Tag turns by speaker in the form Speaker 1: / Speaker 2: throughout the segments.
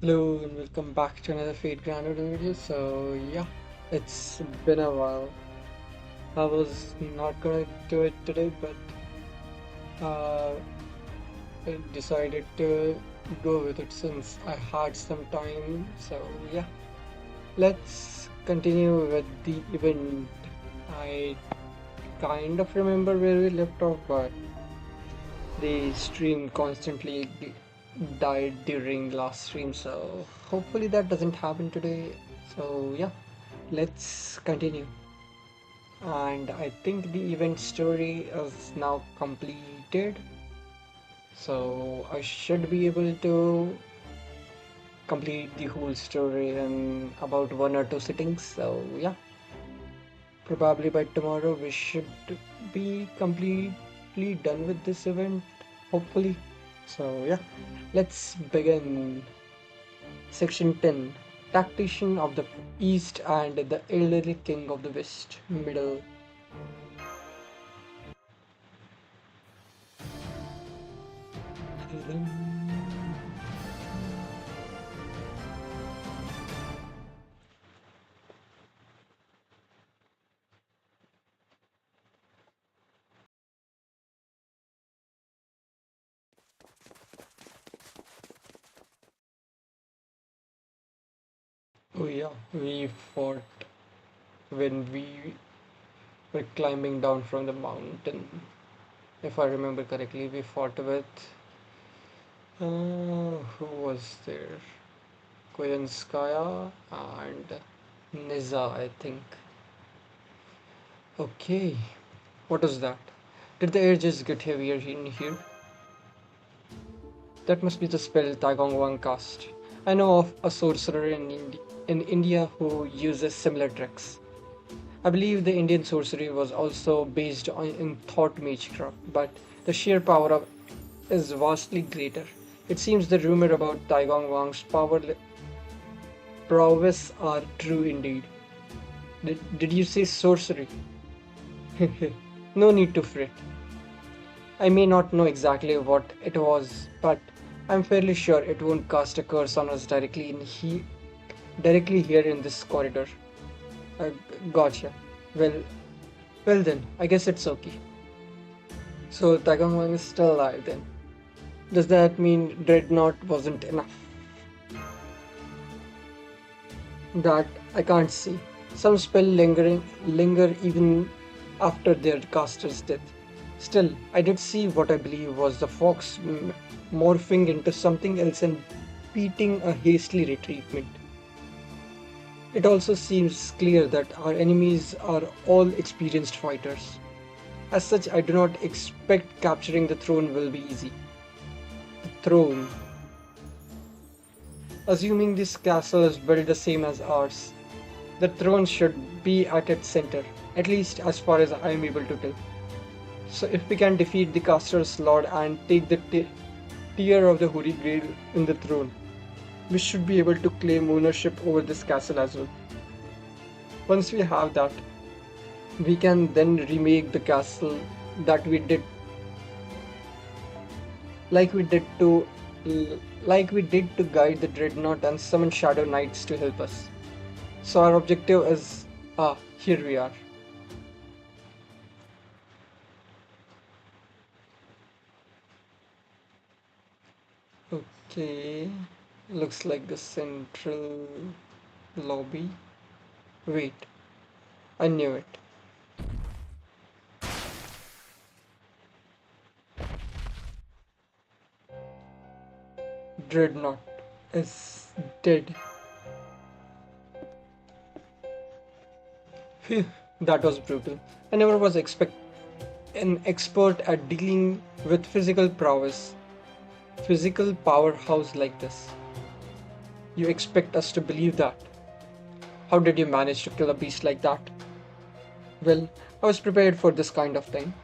Speaker 1: Hello and welcome back to another Fate Granted video. It's been a while. I was not gonna do it today, but uh, I decided to go with it since I had some time. Let's continue with the event. I kind of remember where we left off, but the stream constantly died during last stream, so hopefully that doesn't happen today. So let's continue. And I think the event story is now completed, so I should be able to complete the whole story in about one or two sittings. Probably by tomorrow we should be completely done with this event, hopefully. Let's begin. Section 10. Tactician of the East and the Elderly King of the West. Middle. Oh yeah, we fought when we were climbing down from the mountain. If I remember correctly, we fought with who was there? Koyanskaya and Niza, I think. Okay, what was that? Did the air just get heavier in here? That must be the spell Taigong Wang cast. I know of a sorcerer in India who uses similar tricks. I believe the Indian sorcery was also based in thought magecraft, but the sheer power of is vastly greater. It seems the rumor about Taigong Wang's prowess are true indeed. Did you say sorcery? No need to fret. I may not know exactly what it was, but I'm fairly sure it won't cast a curse on us directly here in this corridor. Uh, gotcha. Well, well then, I guess it's okay. So Tagamon is still alive then. Does that mean Dreadnought wasn't enough? That I can't see. Some spell linger even after their caster's death. Still, I did see what I believe was the fox morphing into something else and beating a hastily retreatment. It also seems clear that our enemies are all experienced fighters. As such, I do not expect capturing the throne will be easy. The throne. Assuming this castle is built the same as ours, the throne should be at its center, at least as far as I am able to tell. So if we can defeat the caster's lord and take the tier of the Holy Grail in the throne, we should be able to claim ownership over this castle as well. Once we have that, we can then remake the castle that we did like we did to like we did to guide the dreadnought and summon shadow knights to help us. So our objective is here we are. Okay, looks like the central lobby. Wait, I knew it. Dreadnought is dead. Phew, that was brutal. I never was expect an expert at dealing with physical powerhouse like this. You expect us to believe that? How did you manage to kill a beast like that? Well, I was prepared for this kind of thing.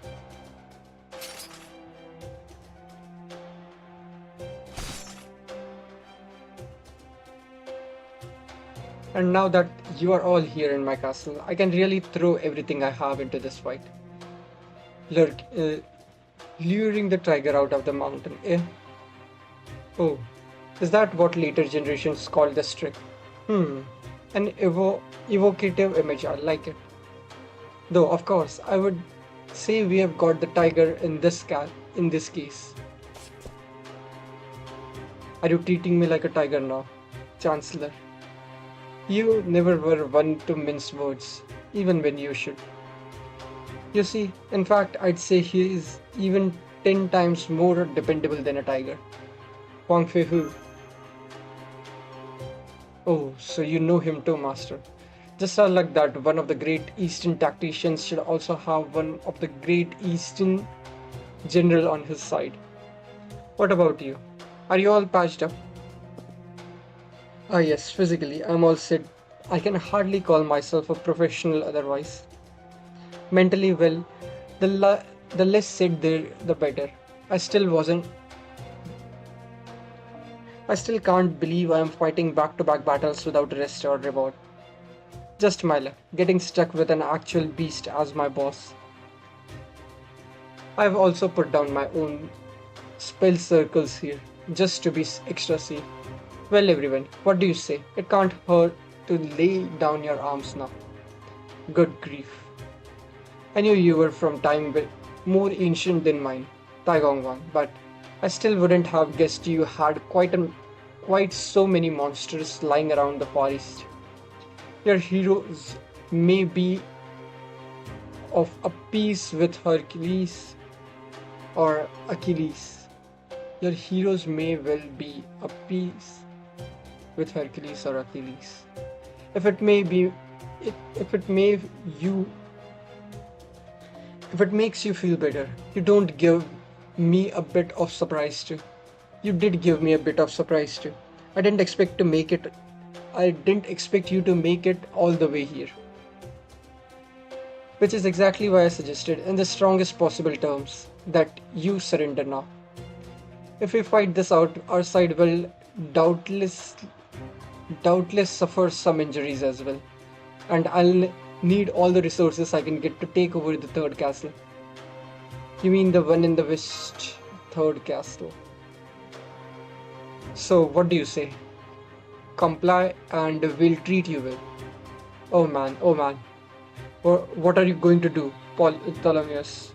Speaker 1: And now that you are all here in my castle, I can really throw everything I have into this fight. Lurk, luring the tiger out of the mountain, eh? Oh, Is that what later generations call the trick? Hmm, an evocative image. I like it. Though, of course, I would say we have got the tiger in this case. Are you treating me like a tiger now, Chancellor? You never were one to mince words, even when you should. You see, in fact, I'd say he is even 10 times more dependable than a tiger. Huang Fei Hu. Oh, so you know him too, Master. Just how luck that one of the great Eastern tacticians should also have one of the great Eastern general on his side. What about you? Are you all patched up? Ah, yes, physically, I'm all set. I can hardly call myself a professional otherwise. Mentally, well, the less said there, the better. I still wasn't. I still can't believe I am fighting back to back battles without rest or reward. Just my luck, getting stuck with an actual beast as my boss. I've also put down my own spell circles here, just to be extra safe. Well, everyone, what do you say? It can't hurt to lay down your arms now. Good grief. I knew you were from time more ancient than mine, Taigongwang, but I still wouldn't have guessed you had quite so many monsters lying around the forest. Your heroes may be of a piece with Hercules or Achilles. Your heroes may well be a piece with Hercules or Achilles. If it may be, if it may you, if it makes you feel better, you don't give me a bit of surprise too. You did give me a bit of surprise too. I didn't expect to make it. I didn't expect you to make it all the way here. Which is exactly why I suggested, in the strongest possible terms, that you surrender now. If we fight this out, our side will doubtless doubtless suffer some injuries as well. And I'll need all the resources I can get to take over the third castle. You mean the one in the west, third castle? So, what do you say? Comply and we'll treat you well. Oh man, oh man. What are you going to do, Paul Ptolemaeus?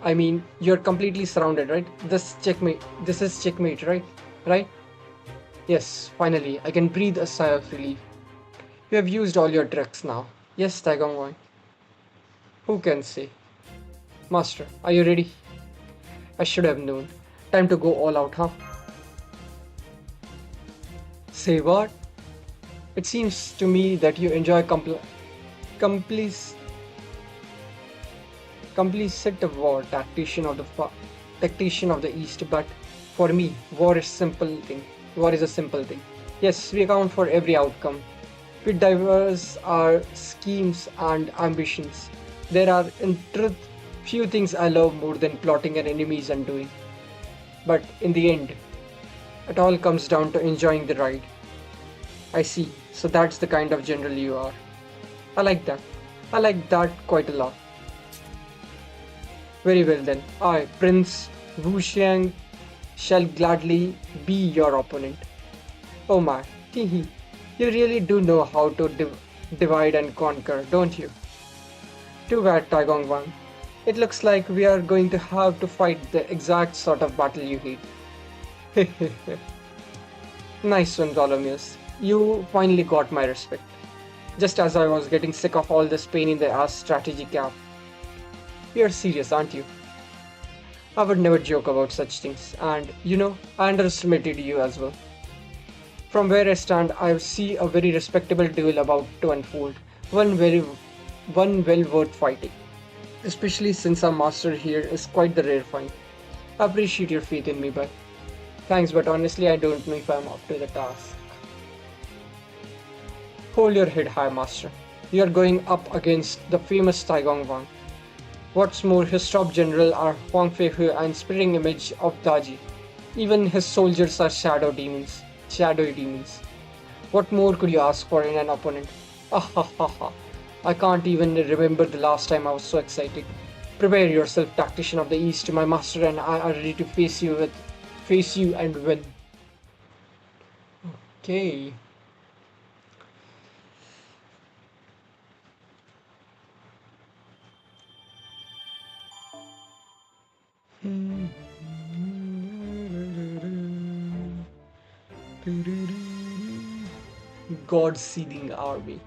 Speaker 1: I mean, you're completely surrounded, right? This is checkmate, right? Right? Yes, finally, I can breathe a sigh of relief. You have used all your tricks now. Yes, Taigongwang. Who can say? Master, are you ready? I should have known. Time to go all out, huh? Say what? It seems to me that you enjoy complete complicit war, tactician of the East, but for me, War is a simple thing. Yes, we account for every outcome. We diverse our schemes and ambitions. There are, in truth, few things I love more than plotting an enemy's undoing. But in the end, it all comes down to enjoying the ride. I see. So that's the kind of general you are. I like that. I like that quite a lot. Very well then. I, Prince Wuxiang, shall gladly be your opponent. Oh my, hehe. You really do know how to divide and conquer, don't you? Too bad, Taigongwang. It looks like we are going to have to fight the exact sort of battle you hate. Nice one, Ptolemaeus. You finally got my respect. Just as I was getting sick of all this pain in the ass strategy camp. You're serious, aren't you? I would never joke about such things, and I underestimated you as well. From where I stand, I see a very respectable duel about to unfold. One well worth fighting. Especially since our master here is quite the rare find. I appreciate your faith in me, but thanks, but honestly, I don't know if I'm up to the task. Hold your head high, master. You are going up against the famous Taigong Wang. What's more, his top general are Huang Feihui and spitting image of Daji. Even his soldiers are shadowy demons. What more could you ask for in an opponent? Ah ha ha ha. I can't even remember the last time I was so excited. Prepare yourself, tactician of the East. My master and I are ready to face you and win. Okay. God seething army.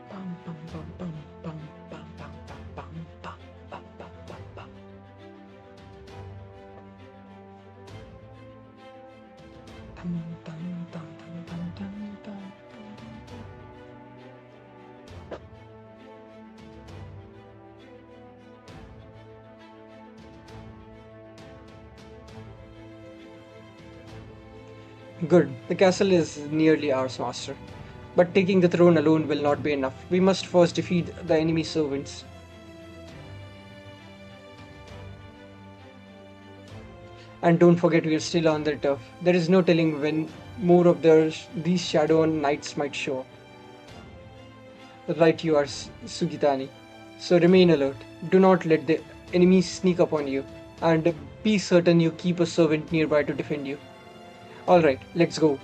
Speaker 1: Bum, bum, bum, bum, bum, bum, bum, bum, bum, bum, bum, bum, bum. Dum, dum, dum, dum, dum, dum, dum. Good. The castle is nearly ours, master. But taking the throne alone will not be enough. We must first defeat the enemy servants. And don't forget we are still on the turf. There is no telling when more of these shadow knights might show up. Right you are, Sugitani. So remain alert. Do not let the enemies sneak up on you. And be certain you keep a servant nearby to defend you. Alright, let's go.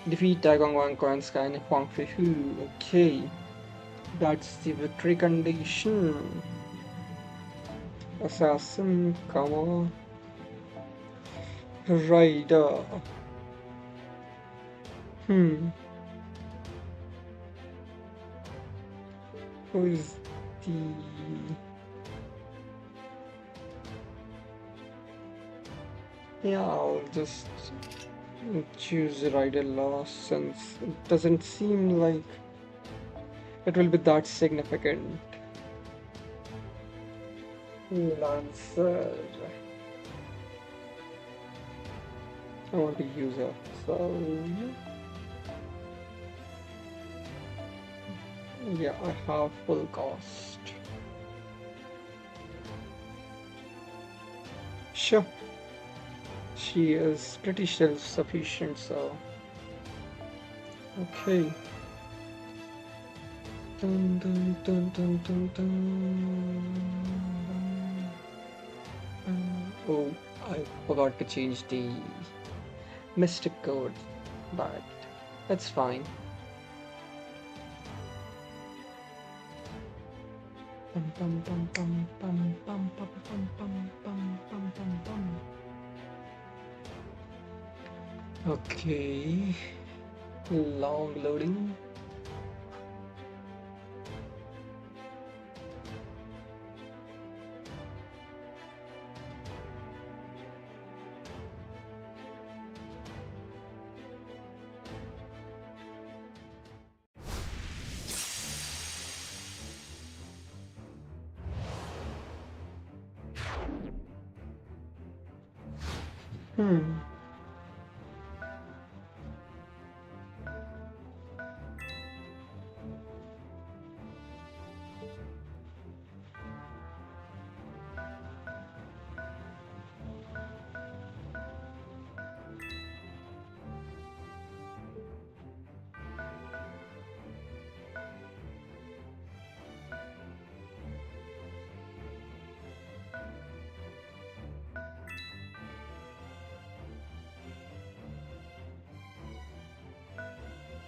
Speaker 1: Defeat Daigong Wang Quan Sky and Huang Fei Hu. Okay. That's the victory condition. Assassin, come on. Rider. Hmm. Who is the... Yeah, I'll just choose Rider last since it doesn't seem like it will be that significant. Lancer. I want to use her. So yeah, I have full cost. Sure. She is pretty self-sufficient, so okay. Dun, dun, dun, dun, dun, dun. Oh, I forgot to change the mystic code, but that's fine. Pum, pum, pum, pum, pum, pum, pum, pum, pum, pum, pum, pum, pum. Okay, long loading. Hmm.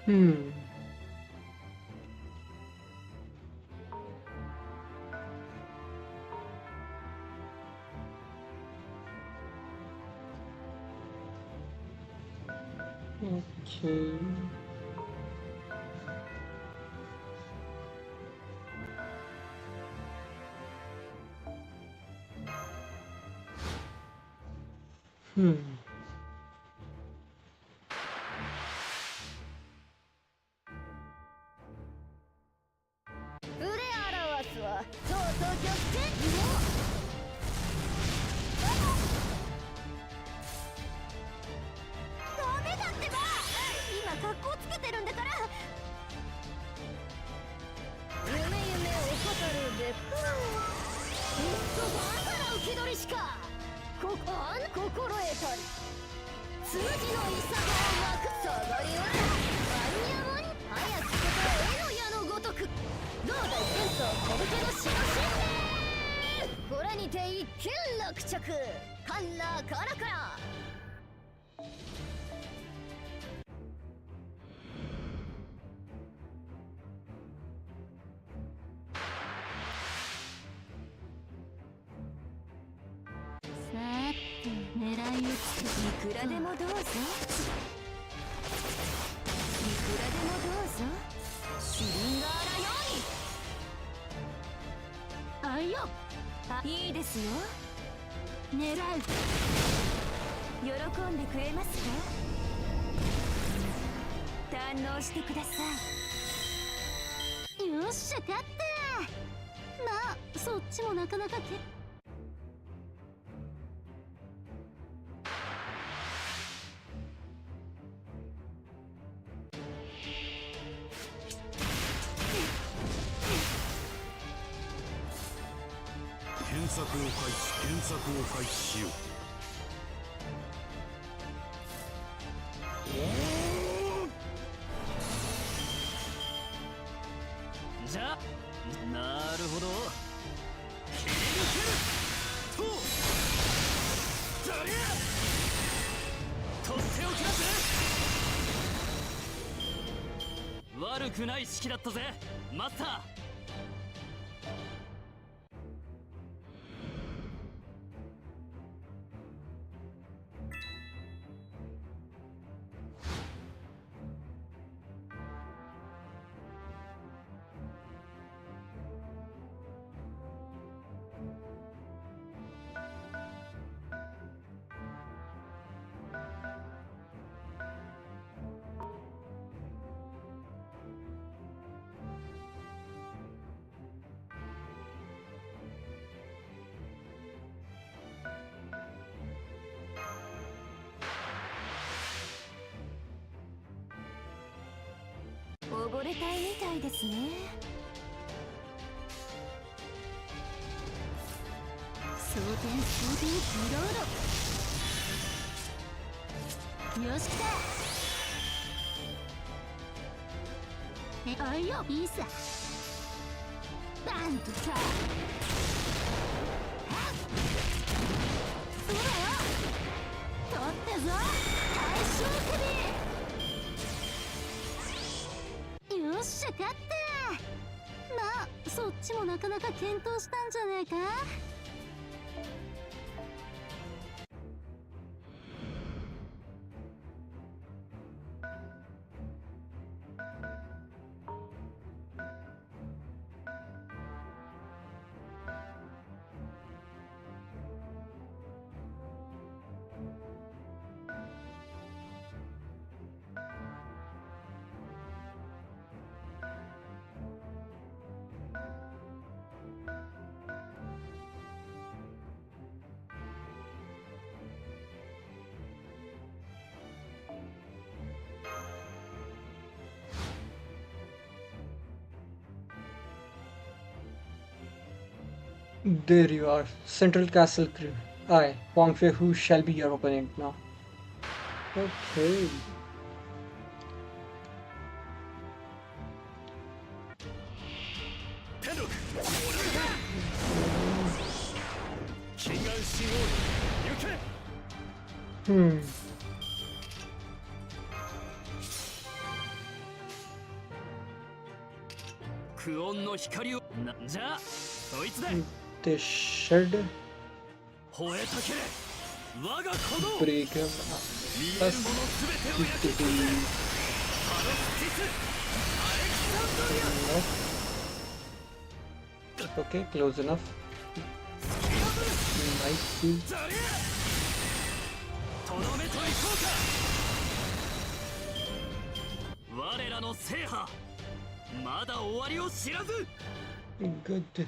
Speaker 1: Hmm. Okay. Hmm.
Speaker 2: て一件落着カンラカラカラ。さーっと狙い撃つ。いくらでもどうぞ。いくらでもどうぞ。シリンガーラように。あいよ。いいですよ。狙う。喜んでくれますか。堪能してください。よっしゃ勝った。まあそっちもなかなか
Speaker 3: 検索を開始しよう。
Speaker 4: じゃあなるほど。切り抜けるとザリアとっておきだぜ。悪くない式だったぜマスター。
Speaker 2: 溺れたいみたいですね。装填リロード。よし来た。あいよいいさ。バンとさ。そうだよ。取ったぞ大将首。よっしゃ勝った。まあそっちもなかなか検討したんじゃねえか。
Speaker 1: There you are, Central Castle crew. I, Wang Fei, who shall be your opponent now. Okay. Hmm.
Speaker 4: クオンの光をなんじゃそいつで
Speaker 1: They shed
Speaker 4: 吠えたけれ我が鼓動
Speaker 1: break
Speaker 4: 見えるものすべてを焼き尽くせハロスティスアレクサンドリア
Speaker 1: Okay, close enough. Nice.
Speaker 4: ザリアとどめといこうか我らの制覇まだ終わりを知らず
Speaker 1: Good.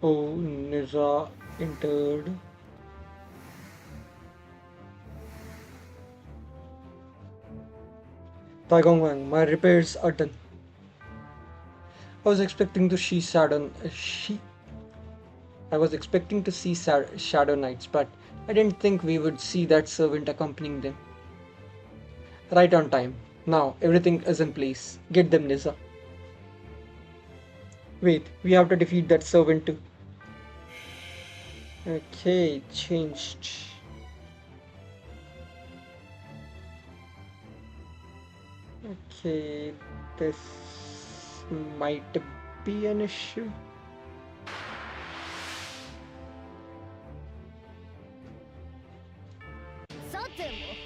Speaker 1: Oh, Niza entered. Taigong Wang, my repairs are done. I was expecting to see I was expecting to see Shadow Knights, but I didn't think we would see that servant accompanying them. Right on time. Now everything is in place. Get them, Nisa. Wait, we have to defeat that servant too. Okay, changed. Okay, this might be an issue. Okay.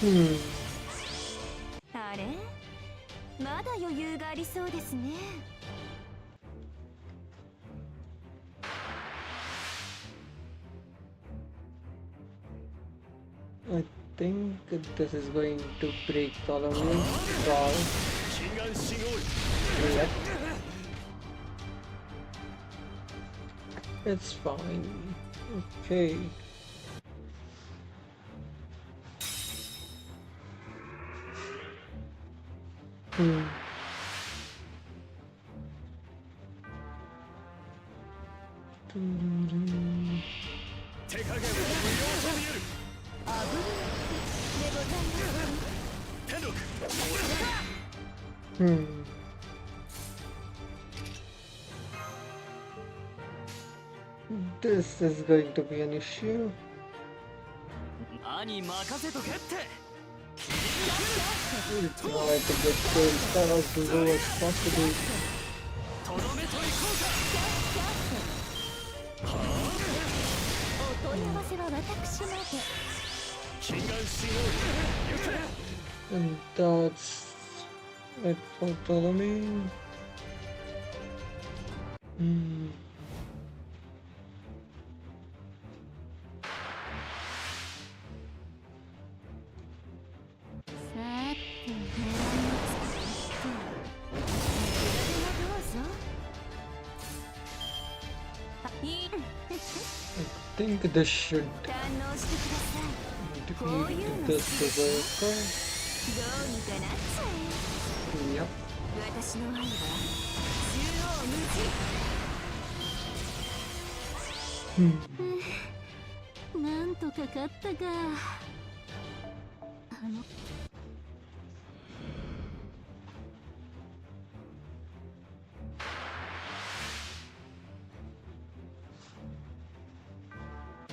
Speaker 1: Hmm.
Speaker 2: あれまだ余裕がありそうですね。
Speaker 1: I think this is going to break Ptolemy. Wow. Yep. It's fine. Okay. Hmm. Hmm. This is going to be an issue.
Speaker 4: 何任せとけって
Speaker 1: We'll try to get this out as low as possible.
Speaker 4: とどめといこうか
Speaker 2: お問い合わせは私まで。
Speaker 4: 近眼信号
Speaker 1: And that's it for Ptolemy. Hmm. I think this should defeat this berserker. Yep.
Speaker 2: 私の愛は縦横無尽。なんとか勝ったか。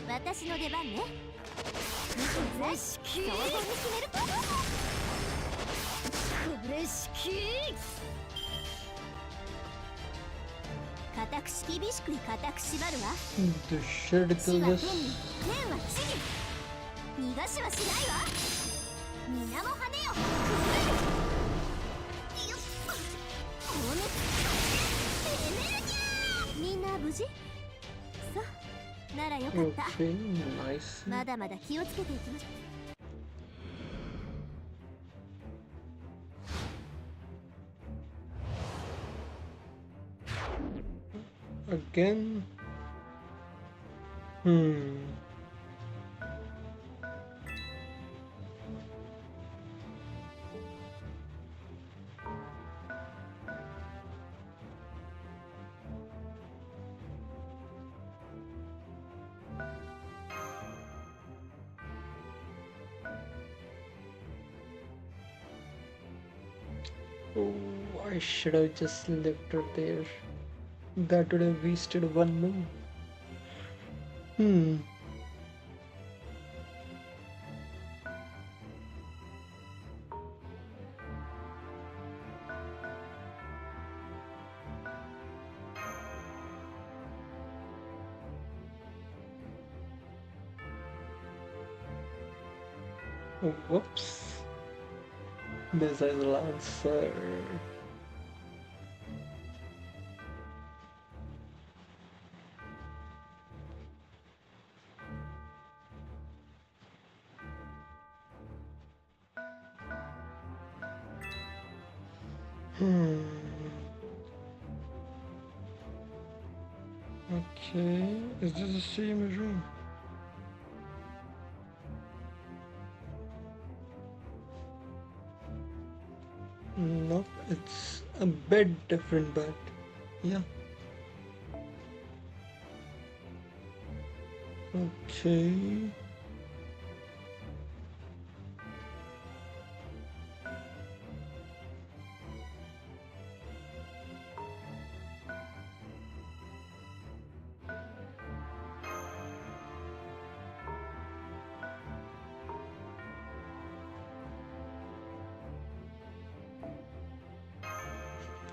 Speaker 2: 私の出番ね。よし、総合に決めるか。これしき。固くし厳しく固く縛るわ。
Speaker 1: This should kill
Speaker 2: 死は
Speaker 1: this.
Speaker 2: 天に、天は地に。逃がしはしないわ。皆も羽よ。よっ。このエネルギー。みんな無事？そうならよかった。
Speaker 1: Okay, nice.
Speaker 2: まだまだ気をつけていきましょう。
Speaker 1: Again. Hmm. Oh, I should have just left her there. That would have wasted one move. Hmm. Whoops. Missile Lancer. Hmm. Okay, is this the same room? Nope, it's a bit different, but yeah. Okay.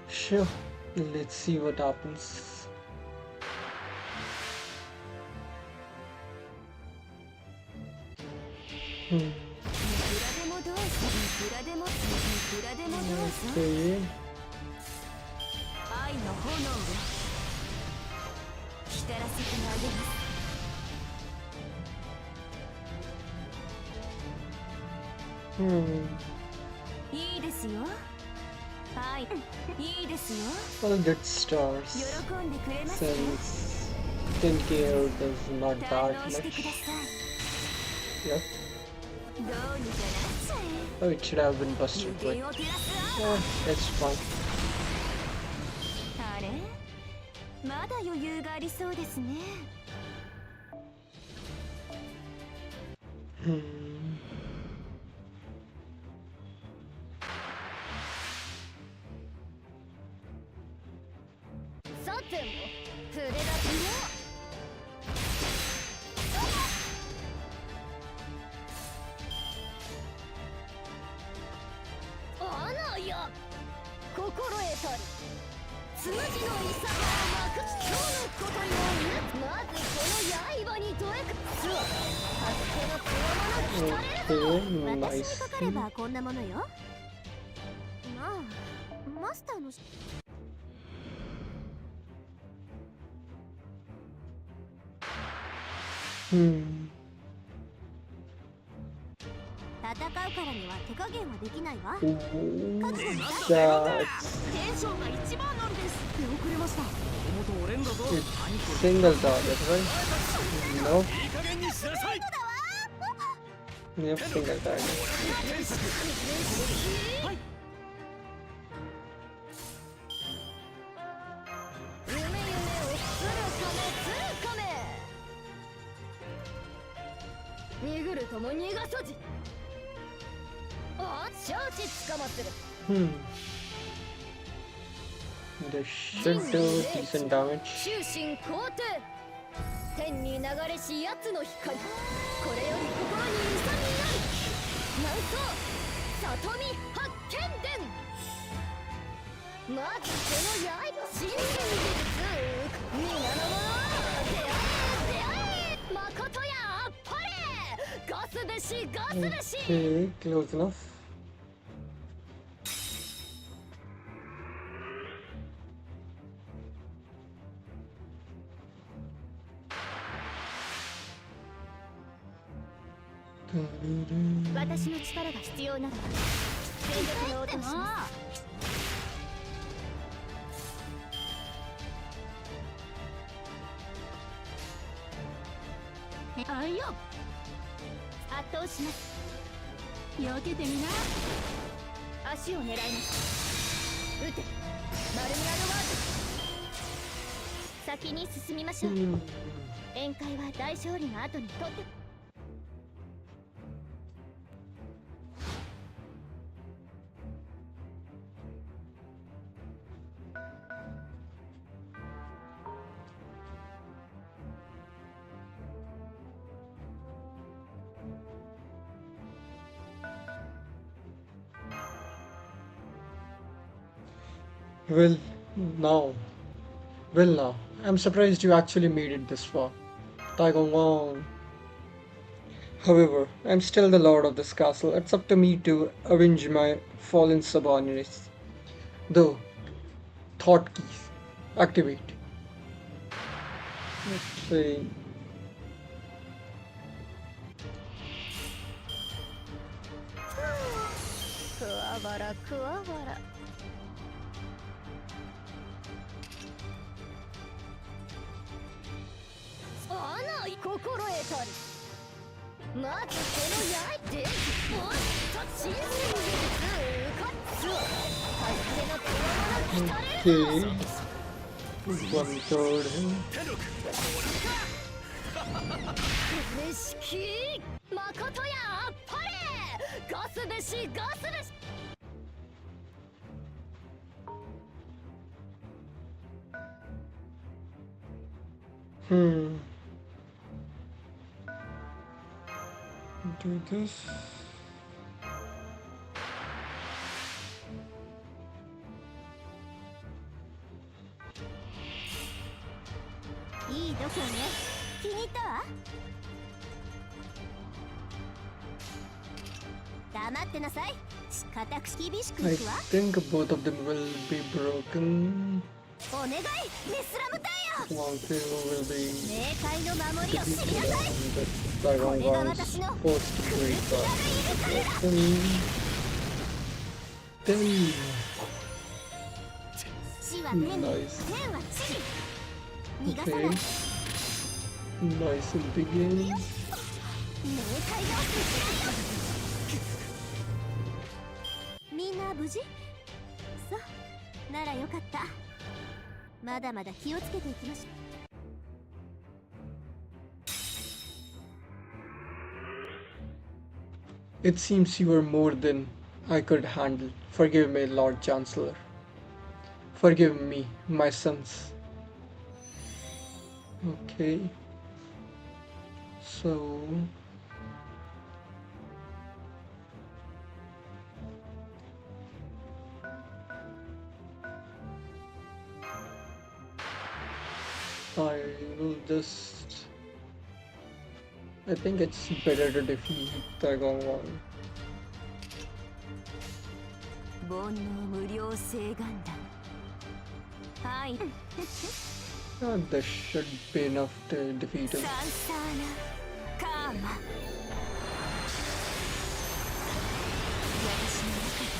Speaker 1: Sure, let's see what happens. Hmm.
Speaker 2: いくらでもどうぞいくらでもいくらでもどうぞ
Speaker 1: Okay.
Speaker 2: 愛の炎を光らせてあげます いいですよはいいいですよ
Speaker 1: Well, good stars.
Speaker 2: 喜んでくれますか
Speaker 1: Since 10k is not
Speaker 2: 堪
Speaker 1: that
Speaker 2: 能してくだ
Speaker 1: much.
Speaker 2: さい
Speaker 1: Yep.
Speaker 2: どうにかなっちゃ
Speaker 1: Oh, it should have been
Speaker 2: え
Speaker 1: busted
Speaker 2: 無
Speaker 1: quick.
Speaker 2: 限を照らす
Speaker 1: Yeah, it's fine.
Speaker 2: あれまだ余裕がありそうですね
Speaker 1: Hmm.
Speaker 2: さても筆が強あらや心得たりつむじのいさまをまく今日のことよまずこの刃にどれかすわ助けの強者になれるぞ
Speaker 1: Okay,
Speaker 2: 私にかかればこんなものよまあマスターの
Speaker 1: Hmm.
Speaker 2: 戦うからには手加減はできないわ
Speaker 1: Ooh,
Speaker 2: 覚悟な
Speaker 1: that's
Speaker 2: テンションが一番なんです出遅れました
Speaker 4: 元俺んだぞ
Speaker 1: it's single target, right? Nope.
Speaker 4: いい加減にしなさい
Speaker 1: Yep, single target.
Speaker 4: はい
Speaker 2: 夢夢をつるかめ逃ぐるとも逃がさじあ承知つかまってる
Speaker 1: Hmm. This should do decent damage.
Speaker 2: 終身皇帝天に流れし奴の光これより心に勇みなりなんと里見発見伝まずこの刃真剣技術皆の者出会え出会え誠やあっぱれガスべしガスべし
Speaker 1: Okay, close enough. Da-da-da.
Speaker 2: 私の力が必要ならば全力の応答しますあいよ圧倒します避けてみな足を狙います撃てマルミアドワーズ先に進みましょう
Speaker 1: Hmm.
Speaker 2: 宴会は大勝利の後にとって
Speaker 1: Well, now. Well, now. I'm surprised you actually made it this far. Taigong Wong. However, I'm still the lord of this castle. It's up to me to avenge my fallen subordinates. Though, thought keys. Activate. Let's see.
Speaker 2: くわばらくわばら。あな心得たり。まずこの刃でもっと新鮮にうかっつ助けの手間が来たれる
Speaker 1: Okay. One third him.
Speaker 2: 嬉しき誠やあっぱれガスべしガスべし
Speaker 1: Hmm. Do this.
Speaker 2: いい度胸ね気に入ったわ黙ってなさい固く厳しく
Speaker 1: I
Speaker 2: いくわ
Speaker 1: think both of them will be broken.
Speaker 2: お願いメスラム隊よ
Speaker 1: One few will be
Speaker 2: 冥界の守りを知りなさい
Speaker 1: that Dragon
Speaker 2: これが
Speaker 1: was
Speaker 2: 私の
Speaker 1: supposed to break
Speaker 2: 知られいる彼だ
Speaker 1: Then
Speaker 2: 死は天に
Speaker 1: Nice.
Speaker 2: 天は地に逃がさない
Speaker 1: okay. Nice and begin.
Speaker 2: 冥界のみんな無事そうならよかったまだまだ気をつけていきましょう
Speaker 1: It seems you were more than I could handle. Forgive me, Lord Chancellor. Forgive me, my sons. Okay. So I will just I think it's better to defeat Dragon One.
Speaker 2: 煩悩無料請願弾はい
Speaker 1: This should be enough to defeat him.
Speaker 2: サンサーナカーマ私の中で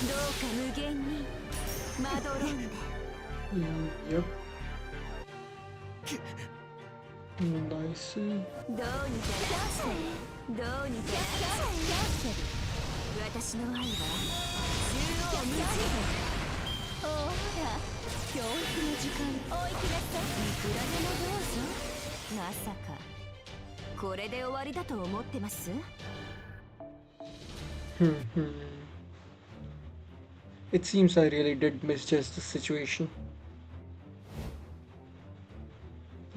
Speaker 2: どうか無限にまどろんで
Speaker 1: Yep. Nice.
Speaker 2: どうにかどうにか私の愛は縦横無尽ほら教育の時間お行きなさいいくらでもどうぞまさかこれで終わりだと思ってます
Speaker 1: It seems I really did misjudge the situation.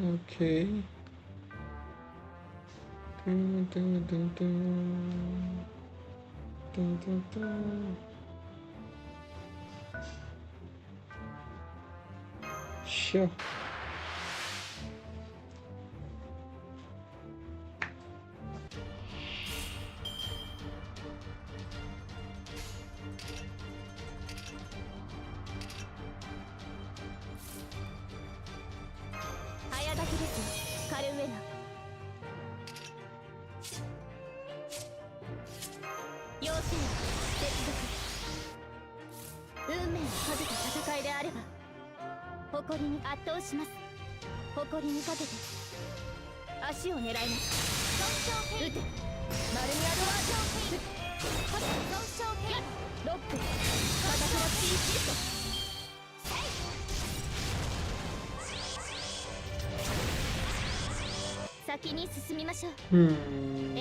Speaker 1: Okay. Dun, dun, dun, dun. Dun, dun, dun. Sure.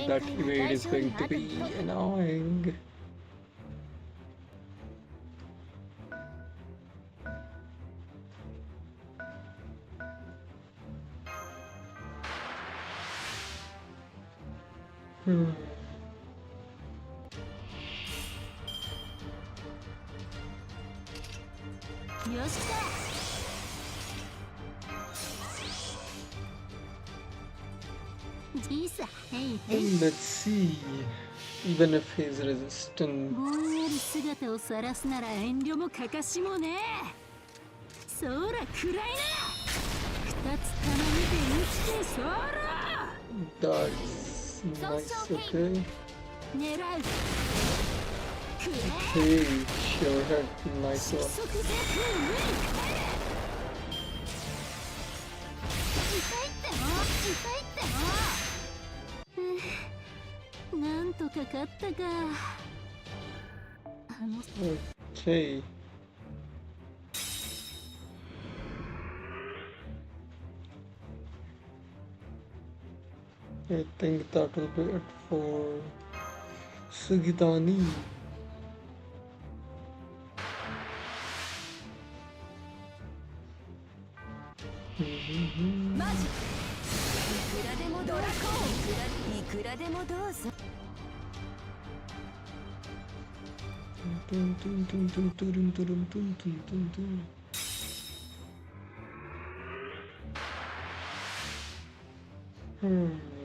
Speaker 1: That evade is going to be annoying. Hmm.
Speaker 2: いいさ。
Speaker 1: Let's see. Even if he's resistant.
Speaker 2: ぼんやり姿を晒すなら遠慮もかかしもねえ。そら暗いな。二つ玉見て生きてそら。
Speaker 1: That's nice, okay.
Speaker 2: 狙う。くれ。
Speaker 1: Hey, sure had nice one.
Speaker 2: 即絶無理。痛いっても痛いっても。なんとか勝ったか。
Speaker 1: Okay. I think that will be it for Sugidani.
Speaker 2: マジいくらでもドラコーいくらでもどうぞ。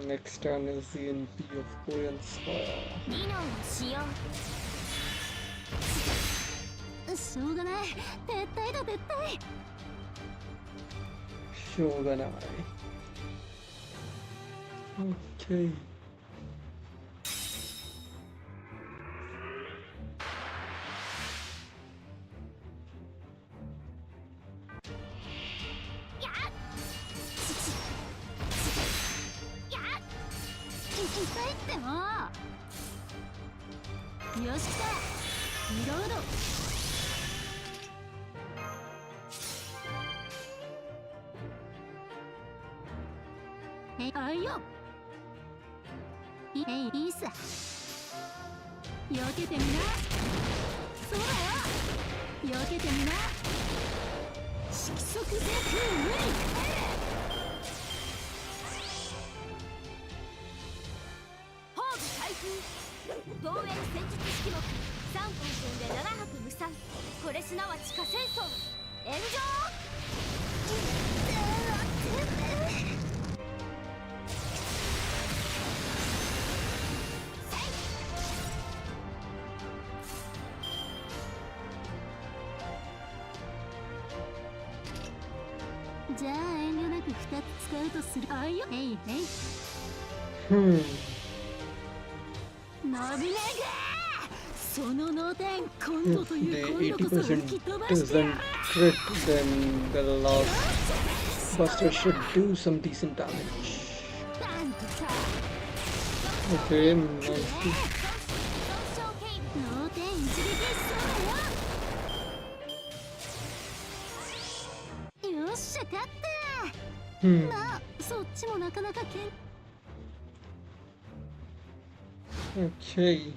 Speaker 1: Next turn is the NP of Korean Spire.
Speaker 2: 理論をしよう。しょうがない。撤退だ撤退。
Speaker 1: Shogunai. Okay.
Speaker 2: いいさ。避けてみな。そうだよ。避けてみな。色即是空無理。宝具開封。同縁戦術式目3分間で7泊無産。これすなわち火戦争。炎上。じゃあ遠慮なく2つ使うとする。あいよ。へいへい。伸びないがその脳天今度という今度こそ吹き飛ばしてやる。
Speaker 1: If the 80% doesn't crit, then the last buster should do some decent damage. Okay, nice.
Speaker 2: 脳天一撃そうだよ。よっしゃ勝った。まあそっちもなかなか
Speaker 1: Okay.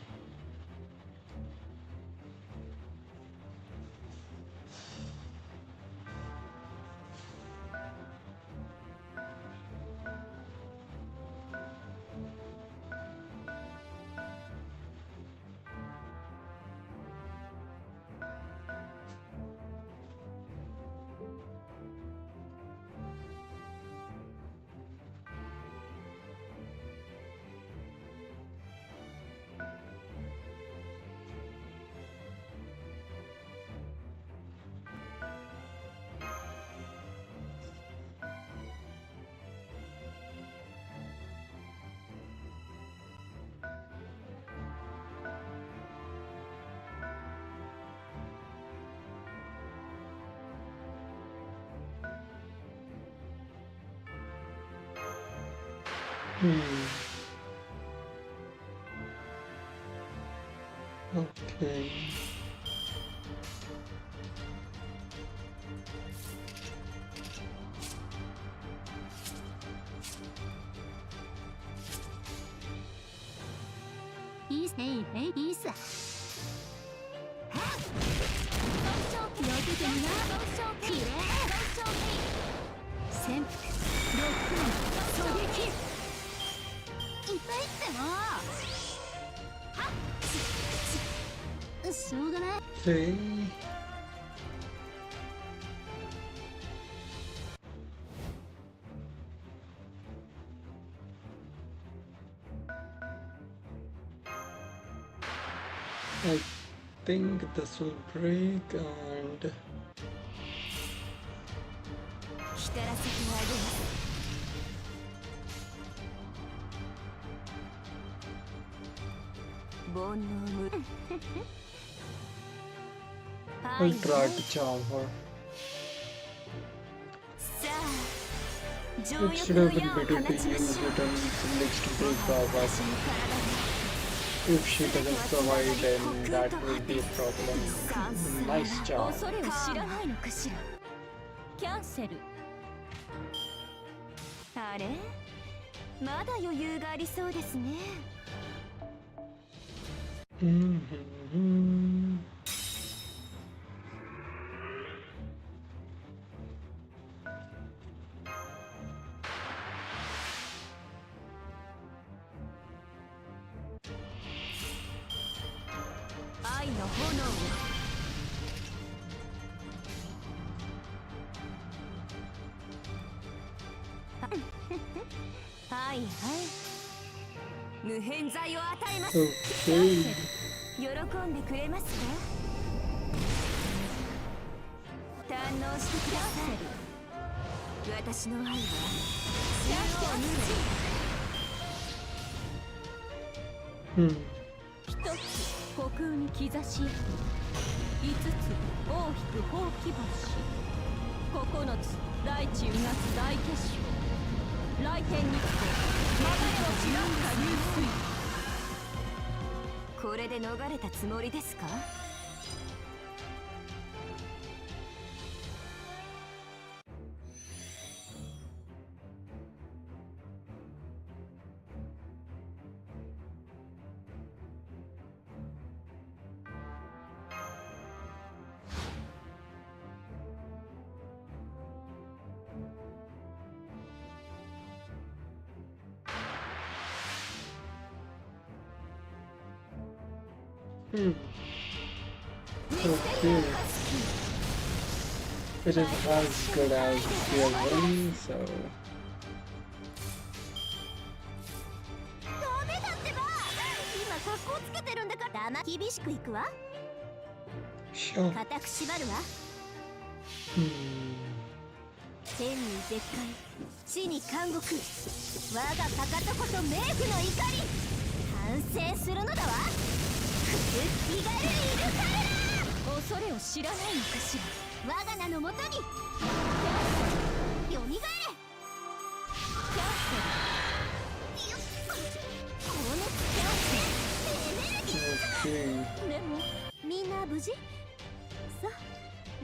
Speaker 1: Okay.
Speaker 2: いいさ。いいさ。避けてみな。きれい。潜伏。ロックオン。狙撃。痛いっても。しょうがない。
Speaker 1: Okay. I think this will break and
Speaker 2: 光らせてあげます煩悩無
Speaker 1: I'll try to charm her.
Speaker 2: さあ
Speaker 1: It
Speaker 2: 情
Speaker 1: should
Speaker 2: 欲の
Speaker 1: have been
Speaker 2: 矢を放
Speaker 1: better
Speaker 2: ち
Speaker 1: to
Speaker 2: ま
Speaker 1: use
Speaker 2: しょ
Speaker 1: it
Speaker 2: う
Speaker 1: on the next break, but
Speaker 2: 私の体に
Speaker 1: if she doesn't survive, then that will be a problem.
Speaker 2: 算数
Speaker 1: Nice job.
Speaker 2: 恐れを知らないのかしらキャンセルあれまだ余裕がありそうですね
Speaker 1: Mhm.
Speaker 2: 愛の炎をはいはい無偏罪を与えます
Speaker 1: Okay.
Speaker 2: 喜んでくれますか堪能してください私の愛は中央に
Speaker 1: Hmm.
Speaker 2: 一つ虚空に兆し5つ大引くほうき星9つ大地うなす大結晶来天日光まだよ知らんか流水これで逃れたつもりですか
Speaker 1: Hmm. Okay. It is as good as the other one, so
Speaker 2: ダメだってば今格好つけてるんだから厳しくいくわ
Speaker 1: sure.
Speaker 2: 固く縛るわ
Speaker 1: Hmm.
Speaker 2: 天に絶海地に監獄我がかかとこそ冥府の怒り反省するのだわ気軽いるから恐れを知らないのかしら我が名のもとによみがえれキャンセルよっ高熱キャンセルエネルギー
Speaker 1: Okay.
Speaker 2: でもみんな無事そう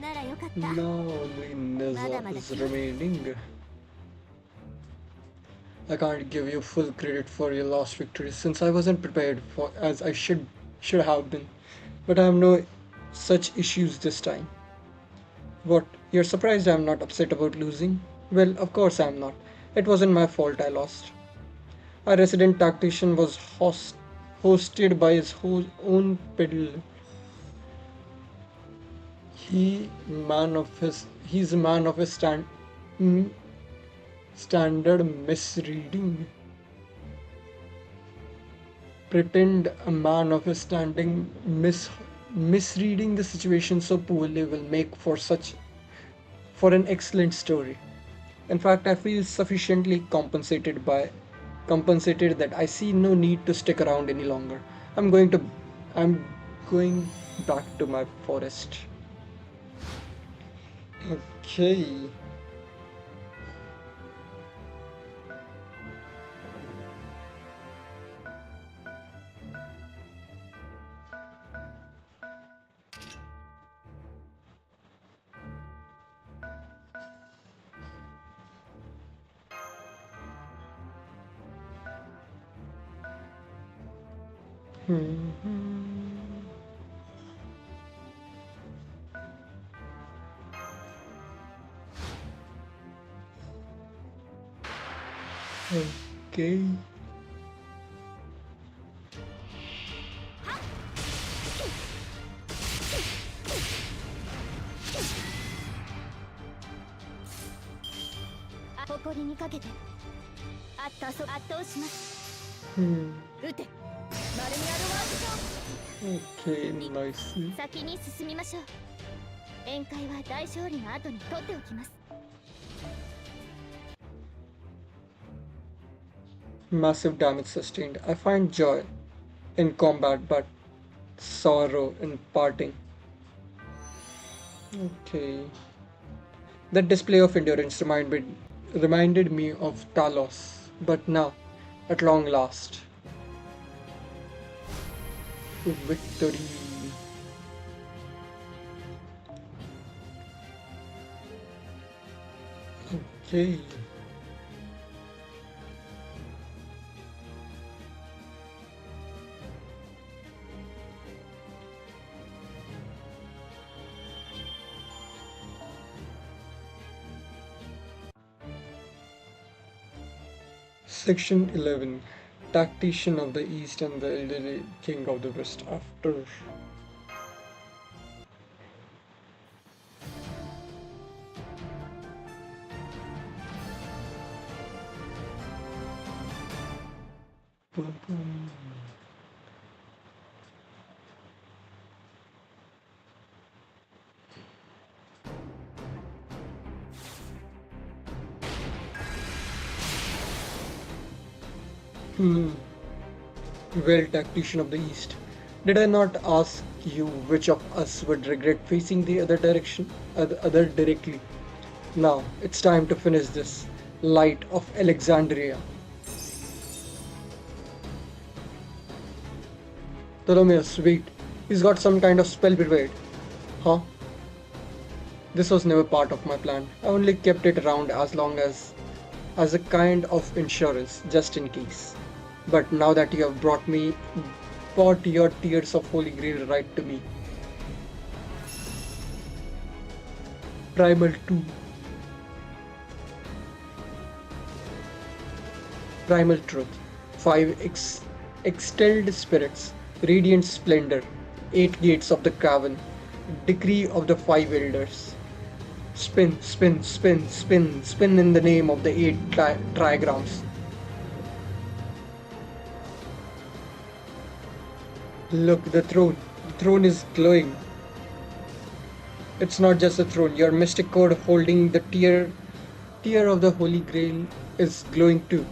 Speaker 2: ならよかった
Speaker 1: Now only Neza is remaining. I can't give you full credit for your last victory since I wasn't prepared for as I should have been. But I have no such issues this time. What? You're surprised I'm not upset about losing? Well, of course I'm not. It wasn't my fault I lost. Our resident tactician was hosted by his own peddler. He's a man of his standard misreading. Pretend a man of his standing misreading the situation so poorly will make for an excellent story. In fact, I feel sufficiently compensated that I see no need to stick around any longer. I'm going back to my forest. Okay. Okay.
Speaker 2: Ah, 誇りにかけて圧倒します
Speaker 1: Hmm.
Speaker 2: 撃てマルミアルワークション
Speaker 1: Okay,
Speaker 2: み
Speaker 1: nice.
Speaker 2: 先に進みましょう。宴会は大勝利の後に取っておきます。
Speaker 1: Massive damage sustained. I find joy in combat, but sorrow in parting. Okay. That display of endurance reminded me of Talos, but now, at long last, victory. Okay. Section 11. Tactician of the East and the elderly King of the West after. Well, Tactician of the East, did I not ask you which of us would regret facing the other direction, other directly? Now, it's time to finish this. Light of Alexandria. Ptolemaeus, wait. He's got some kind of spell prepared. Huh? This was never part of my plan. I only kept it around as a kind of insurance, just in case. But now that you have brought your tears of Holy Grail right to me. Primal 2. Primal Truth. 5 extolled spirits. Radiant Splendor. 8 gates of the cavern. Decree of the 5 elders. Spin, spin, spin, spin, spin in the name of the 8 trigrams. Look, the throne. The throne is glowing. It's not just a throne. Your mystic cord holding the tear of the Holy Grail is glowing too.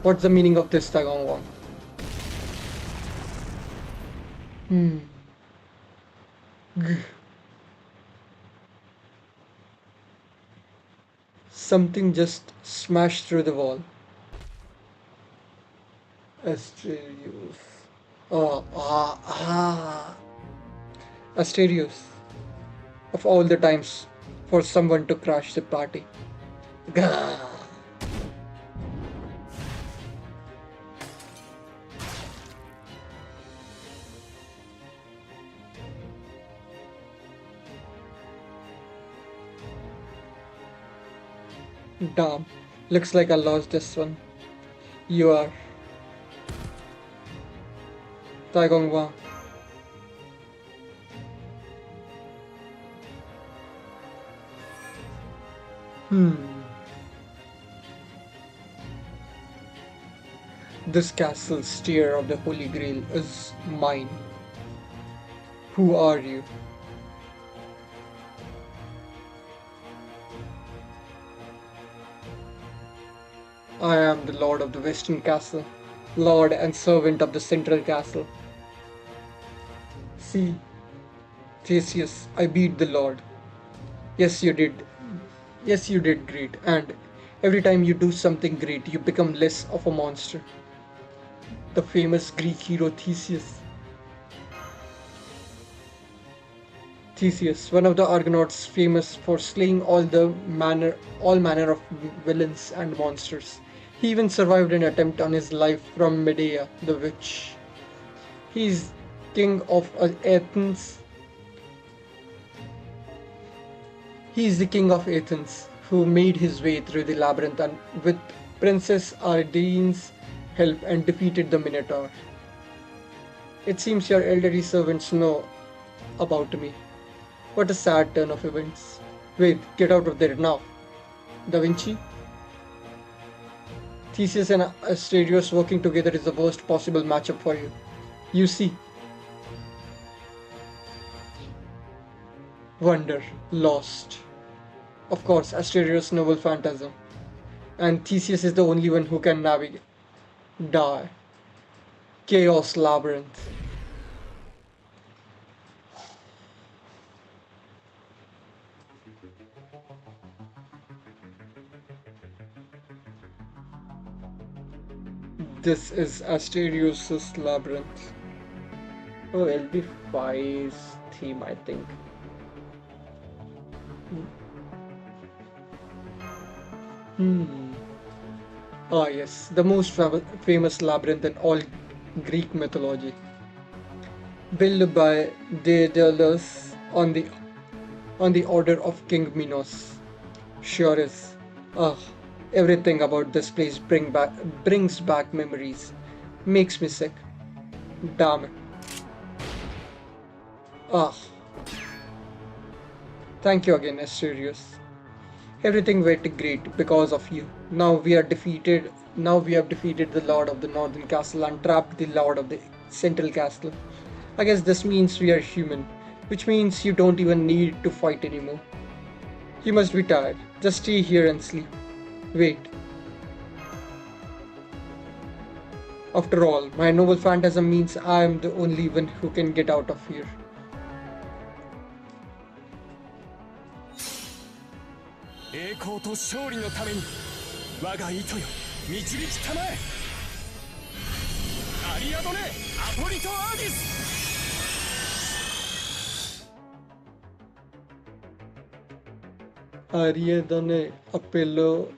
Speaker 1: What's the meaning of this, Tagong Wang? Something just smashed through the wall. Asterios. Asterios. Of all the times for someone to crash the party. Gah. Damn, looks like I lost this one. You are Taigong Wang. This castle's tear of the Holy Grail is mine. Who are you? I am the Lord of the Western Castle, Lord and servant of the Central Castle. See, Theseus, I beat the Lord. Yes, you did. Yes, you did great. And every time you do something great, you become less of a monster. The famous Greek hero Theseus. Theseus, one of the Argonauts famous for slaying all manner of villains and monsters. He even survived an attempt on his life from Medea, the witch. He is king of Athens. He is the king of Athens, who made his way through the labyrinth and with Princess Ardene's help and defeated the Minotaur. It seems your elderly servants know about me. What a sad turn of events. Wait, get out of there now. Da Vinci? Theseus and Asterios working together is the worst possible matchup for you. You see, Wonder, lost. Of course, Asterios' noble phantasm. And Theseus is the only one who can navigate. Die. Chaos labyrinth. This is Asterios' labyrinth. Oh, LB5's theme, I think. Hmm. Ah, yes, the most famous labyrinth in all Greek mythology. Built by Daedalus on the order of King Minos. Sure is. Ah, everything about this place brings back memories. Makes me sick. Damn it. Ah, thank you again, Asterius. Everything went great because of you. Now we have defeated the Lord of the Northern Castle and trapped the Lord of the Central Castle. I guess this means we are human, which means you don't even need to fight anymore. You must be tired. Just stay here and sleep. Wait. After all, my noble phantasm means I am the only one who can get out of here.
Speaker 4: 栄光と勝利のために我が糸よ導きたまえ。アリアドネ・アポリト・アーディス。
Speaker 1: Ariadne Apello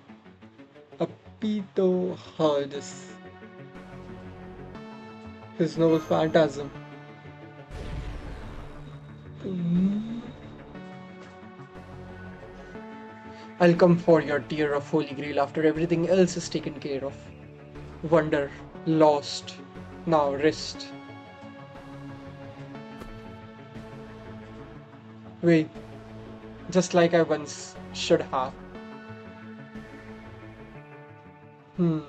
Speaker 1: Apito Hades. His noble phantasm. I'll come for your tear of Holy Grail after everything else is taken care of. Wonder, lost, now rest. Wait, just like I once should have. Hmm.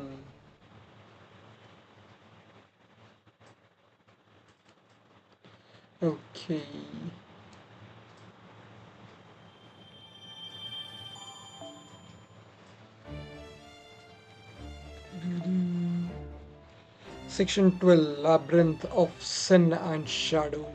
Speaker 1: Okay. Section 12, Labyrinth of Sin and Shadow.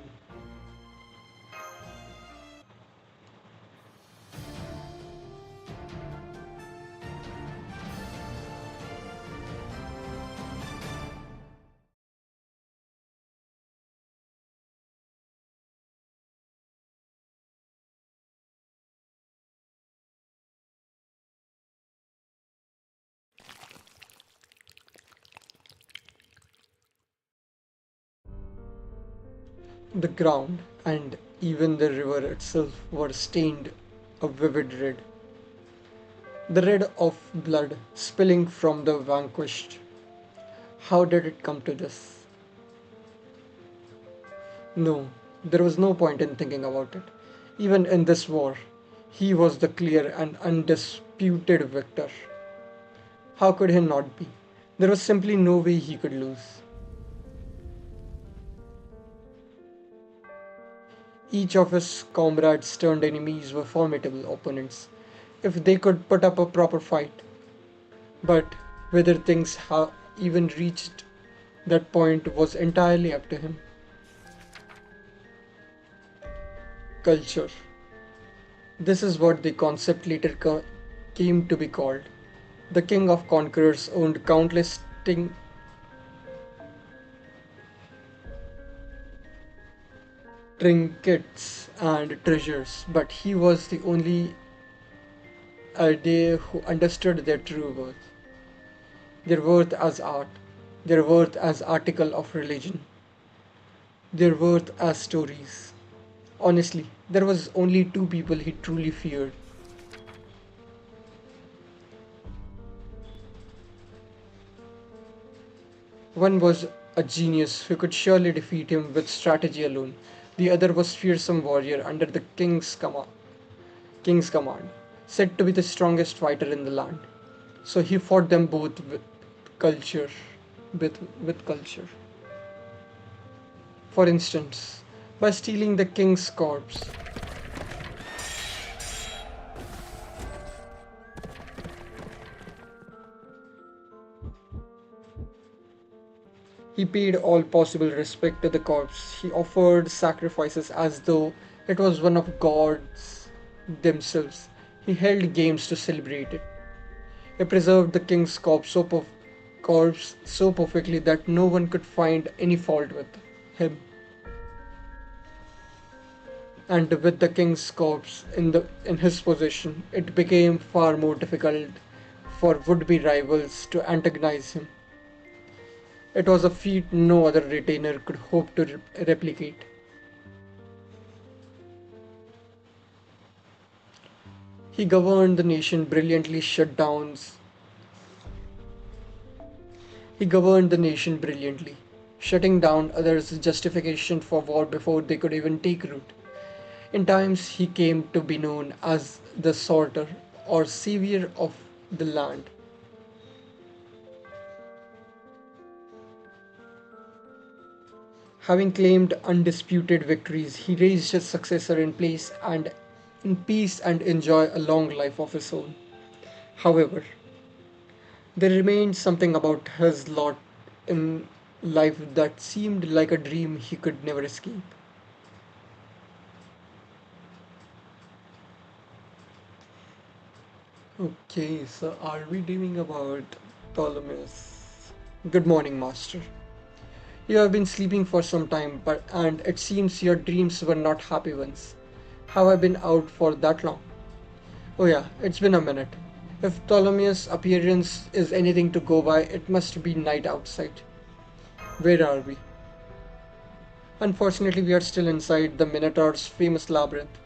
Speaker 1: The ground and even the river itself were stained a vivid red. The red of blood spilling from the vanquished. How did it come to this? No, there was no point in thinking about it. Even in this war, he was the clear and undisputed victor. How could he not be? There was simply no way he could lose. Each of his comrades turned enemies were formidable opponents, if they could put up a proper fight. But whether things even reached that point was entirely up to him. Culture. This is what the concept later came to be called. The king of conquerors owned countless trinkets and treasures, but he was the only Ade who understood their true worth. Their worth as art, their worth as article of religion, their worth as stories. Honestly, there was only two people he truly feared. One was a genius who could surely defeat him with strategy alone. The other was fearsome warrior under the king's command, said to be the strongest fighter in the land. So he fought them both culture, with culture. For instance, by stealing the king's corpse. He paid all possible respect to the corpse. He offered sacrifices as though it was one of gods themselves. He held games to celebrate it. He preserved the king's corpse so perfectly that no one could find any fault with him. And with the king's corpse in his possession, it became far more difficult for would-be rivals to antagonize him. It was a feat no other retainer could hope to replicate. He governed the nation brilliantly, shutting down others' justification for war before they could even take root. In times, he came to be known as the sorter or savior of the land. Having claimed undisputed victories, he raised his successor in peace and enjoy a long life of his own. However, there remained something about his lot in life that seemed like a dream he could never escape. Okay, so are we dreaming about Ptolemy's? Good morning, Master. You have been sleeping for some time, but and it seems your dreams were not happy ones. Have I been out for that long? Oh yeah, it's been a minute. If Ptolemy's appearance is anything to go by, it must be night outside. Where are we? Unfortunately, we are still inside the Minotaur's famous labyrinth,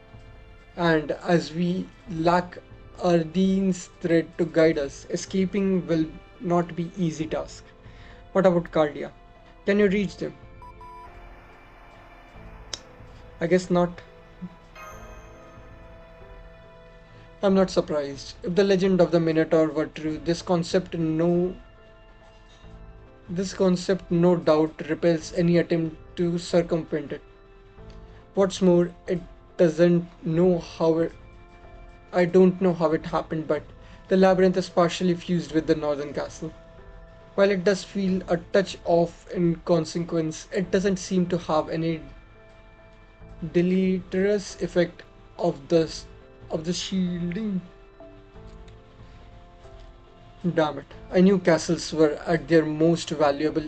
Speaker 1: and as we lack Ardene's thread to guide us, escaping will not be easy task. What about Cardia? Can you reach them? I guess not. I'm not surprised. If the legend of the Minotaur were true, this concept no doubt repels any attempt to circumvent it. What's more, it doesn't know how it, I don't know how it happened, but the labyrinth is partially fused with the northern castle. While it does feel a touch off in consequence, it doesn't seem to have any deleterious effect of the shielding. Damn it. I knew castles were at their most vulnerable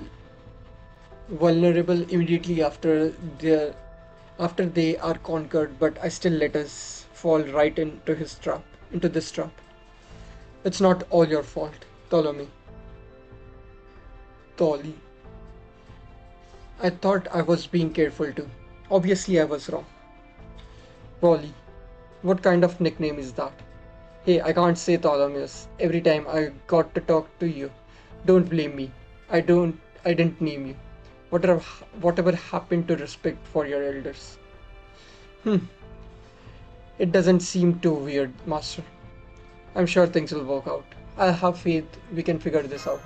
Speaker 1: immediately after they are conquered, but I still let us fall right into this trap. It's not all your fault, Ptolemy. Tolly. I thought I was being careful too. Obviously I was wrong. Polly. What kind of nickname is that? Hey, I can't say Ptolemy's every time I got to talk to you. Don't blame me. I didn't name you. Whatever happened to respect for your elders? Hmm. It doesn't seem too weird, Master. I'm sure things will work out. I have faith we can figure this out.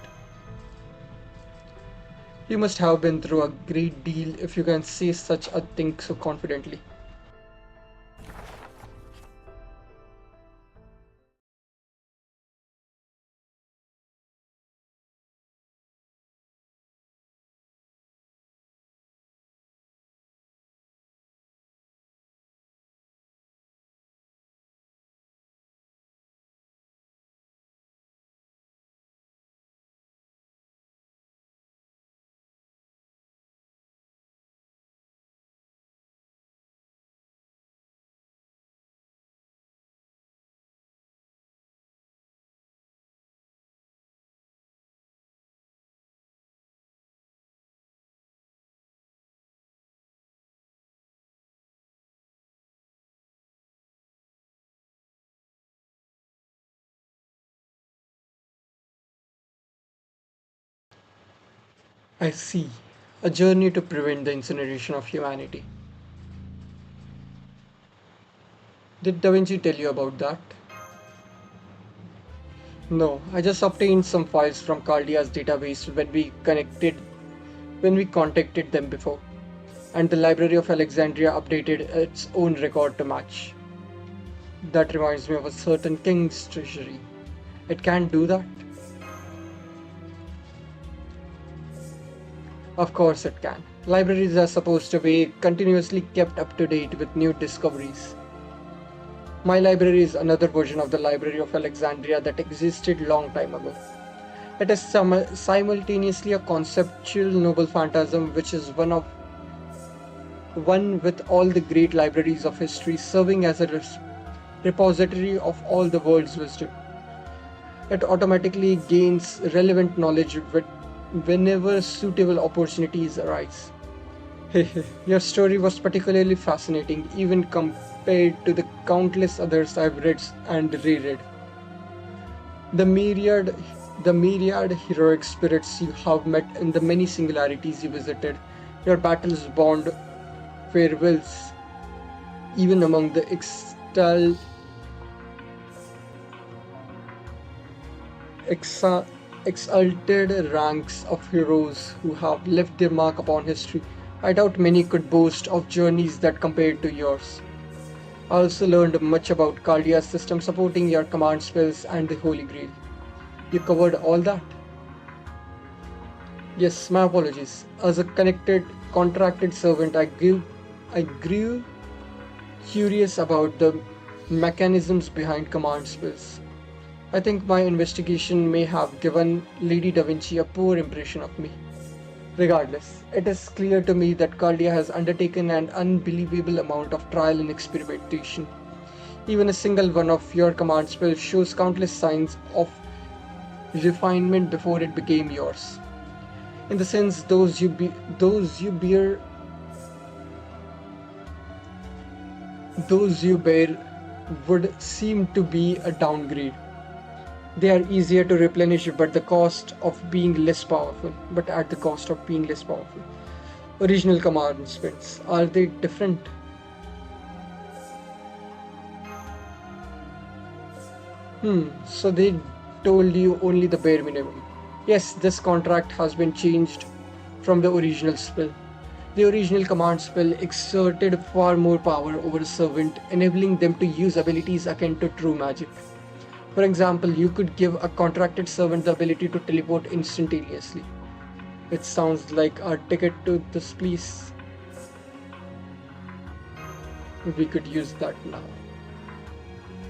Speaker 1: You must have been through a great deal if you can say such a thing so confidently. I see. A journey to prevent the incineration of humanity. Did Da Vinci tell you about that? No, I just obtained some files from Caldia's database when we contacted them before, and the Library of Alexandria updated its own record to match. That reminds me of a certain king's treasury. It can't do that. Of course it can. Libraries are supposed to be continuously kept up to date with new discoveries. My library is another version of the Library of Alexandria that existed long time ago. It is simultaneously a conceptual noble phantasm which is one with all the great libraries of history serving as a repository of all the world's wisdom. It automatically gains relevant knowledge whenever suitable opportunities arise. Your story was particularly fascinating, even compared to the countless others I've read and reread. The myriad, the myriad heroic spirits you have met and the many singularities you visited, your battles bond farewells, even among the exa- exalted ranks of heroes who have left their mark upon history. I doubt many could boast of journeys that compared to yours. I also learned much about Cardia's system supporting your command spells and the Holy Grail. You covered all that? Yes, my apologies. As a contracted servant, I grew curious about the mechanisms behind command spells. I think my investigation may have given Lady Da Vinci a poor impression of me. Regardless, it is clear to me that Cardia has undertaken an unbelievable amount of trial and experimentation. Even a single one of your command spells shows countless signs of refinement before it became yours. In the sense, those you bear would seem to be a downgrade. They are easier to replenish, but the cost of being less powerful. But at the cost of being less powerful. Original command spells, are they different? So they told you only the bare minimum. Yes, this contract has been changed from the original spell. The original command spell exerted far more power over a servant, enabling them to use abilities akin to true magic. For example, you could give a contracted servant the ability to teleport instantaneously. It sounds like our ticket to this place. We could use that now.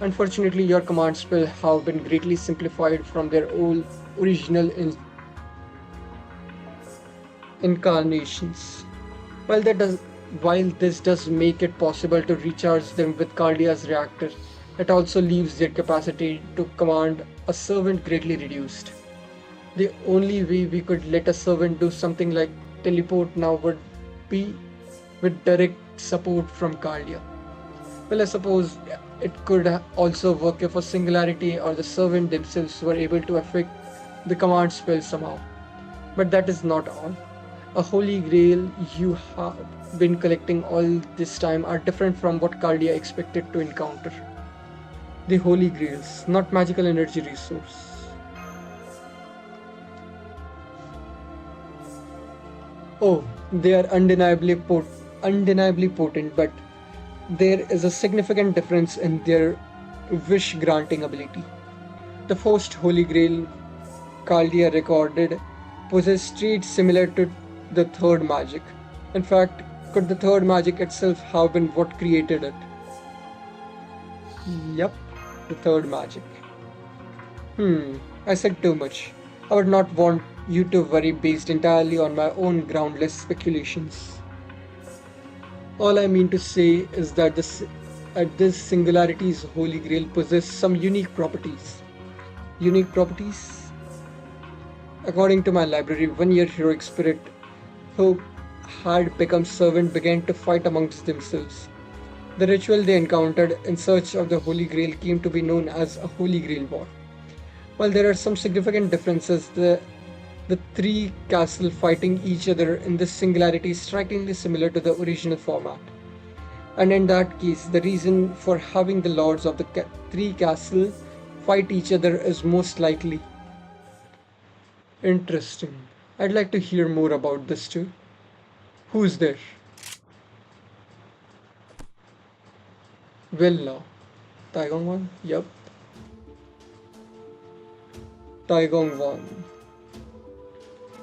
Speaker 1: Unfortunately, your command spell have been greatly simplified from their old original incarnations. While that does while this does make it possible to recharge them with Cardia's reactor, it also leaves their capacity to command a servant greatly reduced. The only way we could let a servant do something like teleport now would be with direct support from Cardia. Well, I suppose it could also work if a singularity or the servant themselves were able to affect the command spell somehow. But that is not all. A holy grail you have been collecting all this time are different from what Cardia expected to encounter. The holy grails, not magical energy resource. Oh, they are undeniably potent, but there is a significant difference in their wish granting ability. The first Holy Grail Caldia recorded possessed traits similar to the third magic. In fact, could the third magic itself have been what created it? Yep, the third magic. I said too much. I would not want you to worry based entirely on my own groundless speculations. All I mean to say is that this singularity's Holy Grail possess some unique properties. Unique properties? According to my library, one-year heroic spirit who had become servant began to fight amongst themselves. The ritual they encountered in search of the Holy Grail came to be known as a Holy Grail War. While there are some significant differences, the three castles fighting each other in this singularity is strikingly similar to the original format. And in that case, the reason for having the lords of the three castles fight each other is most likely interesting. I'd like to hear more about this too. Who's there? Well now. Taigong one? Yup. Taigong one.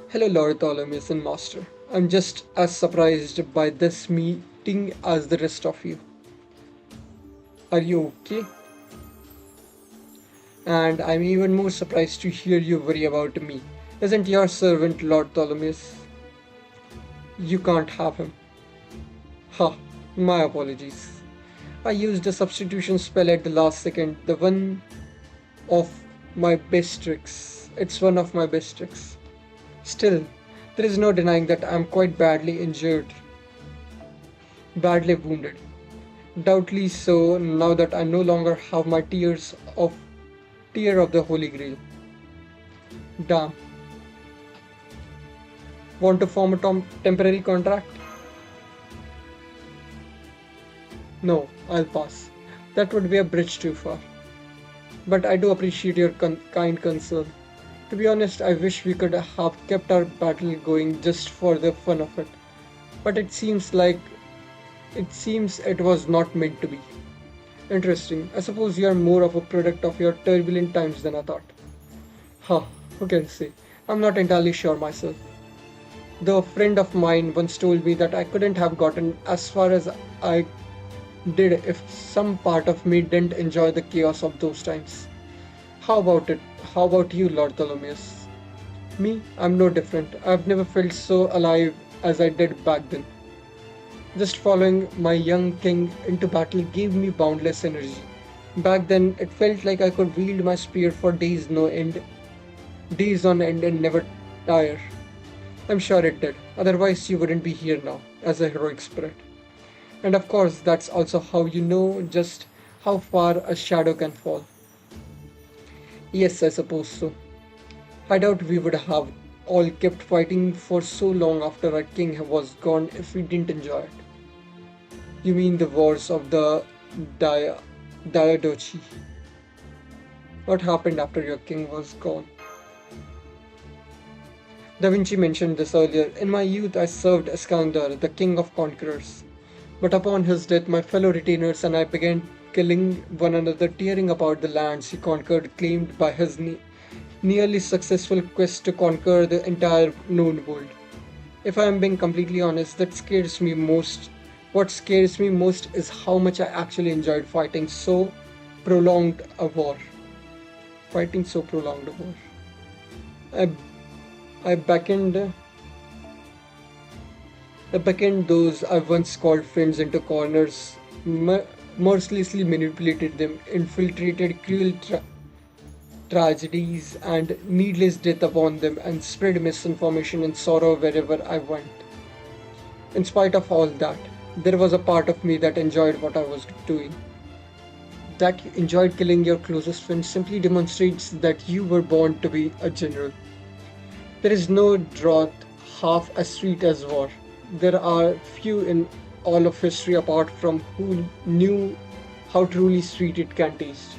Speaker 1: Hello, Lord Ptolemy and Master. I'm just as surprised by this meeting as the rest of you. Are you okay? And I'm even more surprised to hear you worry about me. Isn't your servant Lord Ptolemaeus? You can't have him. Ha, my apologies. I used a substitution spell at the last second, the one of my best tricks. It's one of my best tricks. Still, there is no denying that I'm quite badly injured, badly wounded. Doubtly so now that I no longer have my tear of the Holy Grail. Damn. Want to form a temporary contract? No, I'll pass. That would be a bridge too far. But I do appreciate your kind concern. To be honest, I wish we could have kept our battle going just for the fun of it. But it seems it was not meant to be. Interesting. I suppose you are more of a product of your turbulent times than I thought. Huh, who can say? I'm not entirely sure myself. Though a friend of mine once told me that I couldn't have gotten as far as I did if some part of me didn't enjoy the chaos of those times. How about it? How about you, Lord Ptolemaeus? Me? I'm no different. I've never felt so alive as I did back then. Just following my young king into battle gave me boundless energy. Back then, it felt like I could wield my spear for days on end and never tire. I'm sure it did. Otherwise, you wouldn't be here now, as a heroic spirit. And of course, that's also how you know just how far a shadow can fall. Yes, I suppose so. I doubt we would have all kept fighting for so long after our king was gone if we didn't enjoy it. You mean the wars of the Dia- Diadochi? What happened after your king was gone? Da Vinci mentioned this earlier. In my youth, I served Iskander, the king of conquerors. But upon his death, my fellow retainers and I began killing one another, tearing apart the lands he conquered, claimed by his nearly successful quest to conquer the entire known world. If I am being completely honest, that scares me most. What scares me most is how much I actually enjoyed prolonged a war. Fighting so prolonged a war. I, I beckoned, I beckoned those I once called friends into corners, mercilessly manipulated them, infiltrated tragedies and needless death upon them, and spread misinformation and sorrow wherever I went. In spite of all that, there was a part of me that enjoyed what I was doing. That you enjoyed killing your closest friends simply demonstrates that you were born to be a general. There is no drought half as sweet as war. There are few in all of history apart from who knew how truly sweet it can taste.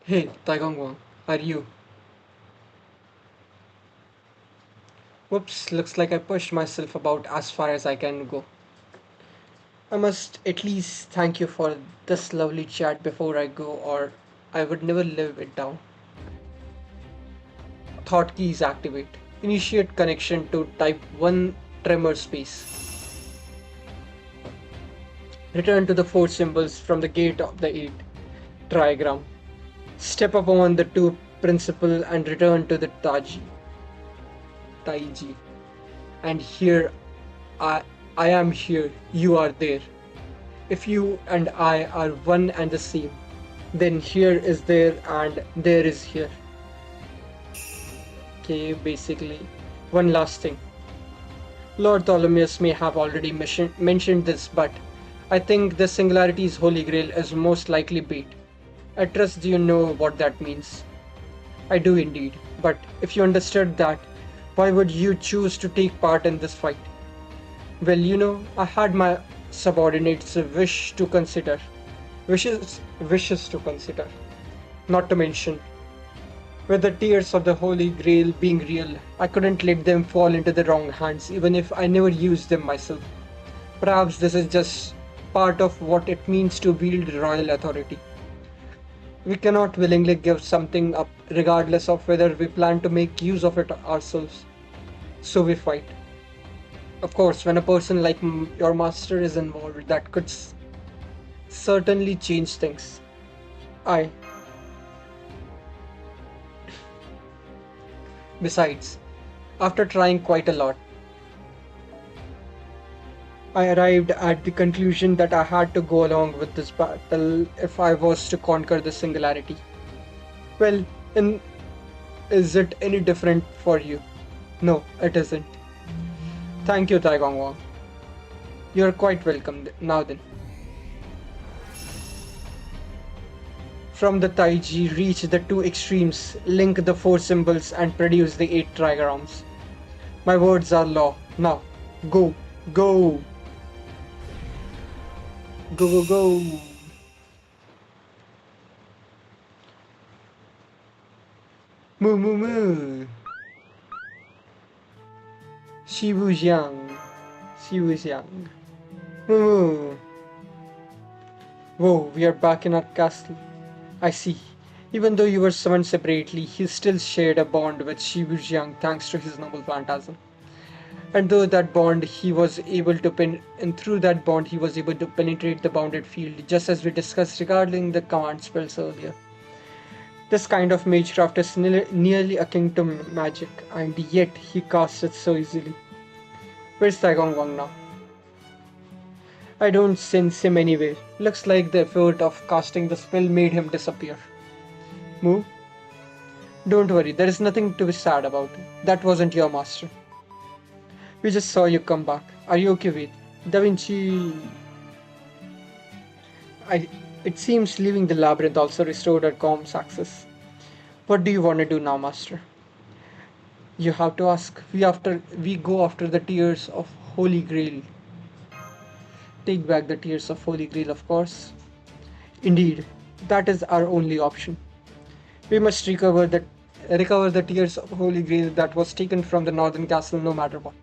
Speaker 1: Hey, Taigong Wang, are you? Whoops, looks like I pushed myself about as far as I can go. I must at least thank you for this lovely chat before I go, or I would never live it down. Thought keys activate. Initiate connection to type 1 tremor space. Return to the 4 symbols from the gate of the 8 trigram. Step upon the 2 principal and return to the Taiji. And here I, I am here, you are there. If you and I are one and the same, then here is there and there is here. Okay, basically. One last thing. Lord Ptolemaeus may have already mentioned this, but I think the Singularity's Holy Grail is most likely bait. I trust you know what that means. I do indeed, but if you understood that, why would you choose to take part in this fight? Well, I had my subordinates wishes to consider. Not to mention, with the tears of the Holy Grail being real, I couldn't let them fall into the wrong hands, even if I never used them myself. Perhaps this is just part of what it means to wield royal authority. We cannot willingly give something up, regardless of whether we plan to make use of it ourselves. So we fight. Of course, when a person like your master is involved, that could certainly change things. I. Besides, after trying quite a lot, I arrived at the conclusion that I had to go along with this battle if I was to conquer the singularity. Well, in, is it any different for you? No, it isn't. Thank you, Taigong Wang. You're quite welcome now then. From the Taiji, reach the 2 extremes, link the 4 symbols and produce the 8 trigrams. My words are law. Now, go, go, go, go, go. Moo, moo, moo. Shibujiang, Shibujiang. Moo, moo. Whoa, we are back in our castle. I see. Even though you were summoned separately, he still shared a bond with Shibu Jiang thanks to his noble phantasm. And through that bond, he was able to penetrate the bounded field, just as we discussed regarding the command spells earlier. This kind of magecraft is nearly akin to magic, and yet he casts it so easily. Where's Taigong Wang now? I don't sense him anywhere. Looks like the effort of casting the spell made him disappear. Move? Don't worry, there is nothing to be sad about. That wasn't your master. We just saw you come back. Are you okay with Da Vinci? I. It seems leaving the labyrinth also restored our comms access. What do you want to do now, master? You have to ask. We go after the tears of Holy Grail. Take back the tears of Holy Grail, of course. Indeed, that is our only option. We must recover the tears of Holy Grail that was taken from the northern castle no matter what.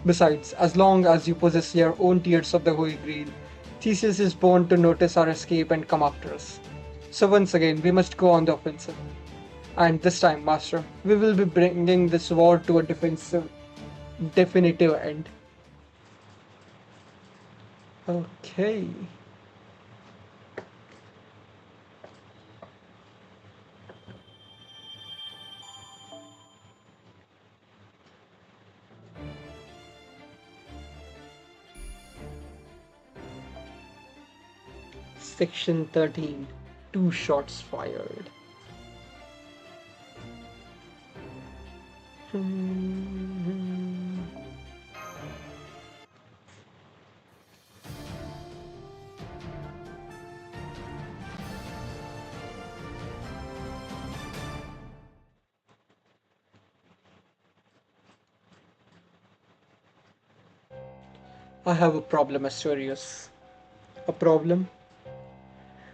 Speaker 1: Besides, as long as you possess your own tears of the Holy Grail, Theseus is bound to notice our escape and come after us. So once again, we must go on the offensive. And this time, Master, we will be bringing this war to a definitive end. Okay. Section 13. 2 shots fired. I have a problem, Asterius. A problem?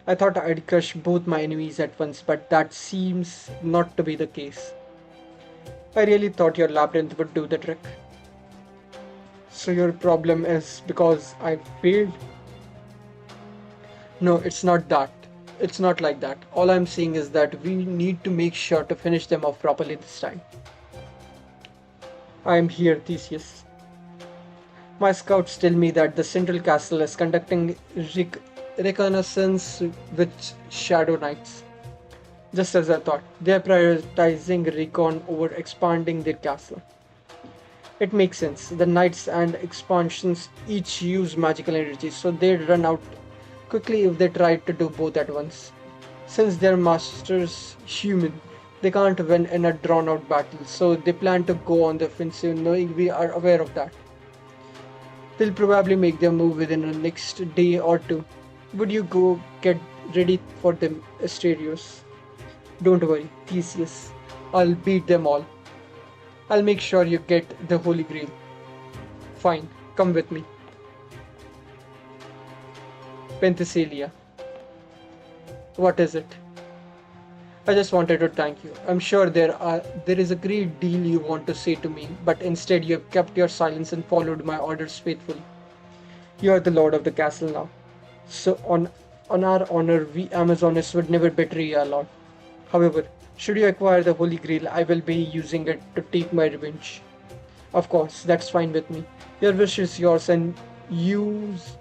Speaker 1: I thought I'd crush both my enemies at once, but that seems not to be the case. I really thought your labyrinth would do the trick. So your problem is because I failed? No, it's not that. It's not like that. All I'm saying is that we need to make sure to finish them off properly this time. I am here, Theseus. My scouts tell me that the central castle is conducting reconnaissance with Shadow Knights. Just as I thought, they are prioritizing recon over expanding their castle. It makes sense. The knights and expansions each use magical energy, so they'd run out quickly if they tried to do both at once. Since their master's human, they can't win in a drawn out battle, so they plan to go on the offensive knowing we are aware of that. They'll probably make their move within the next day or two. Would you go get ready for them, Asterios? Don't worry, Theseus. I'll beat them all. I'll make sure you get the Holy Grail. Fine, come with me. Penthesilea. What is it? I just wanted to thank you. I'm sure there is a great deal you want to say to me, but instead you have kept your silence and followed my orders faithfully. You are the lord of the castle now. So on our honor, we Amazonists would never betray our lord. However, should you acquire the Holy Grail, I will be using it to take my revenge. Of course, that's fine with me. Your wish is yours and use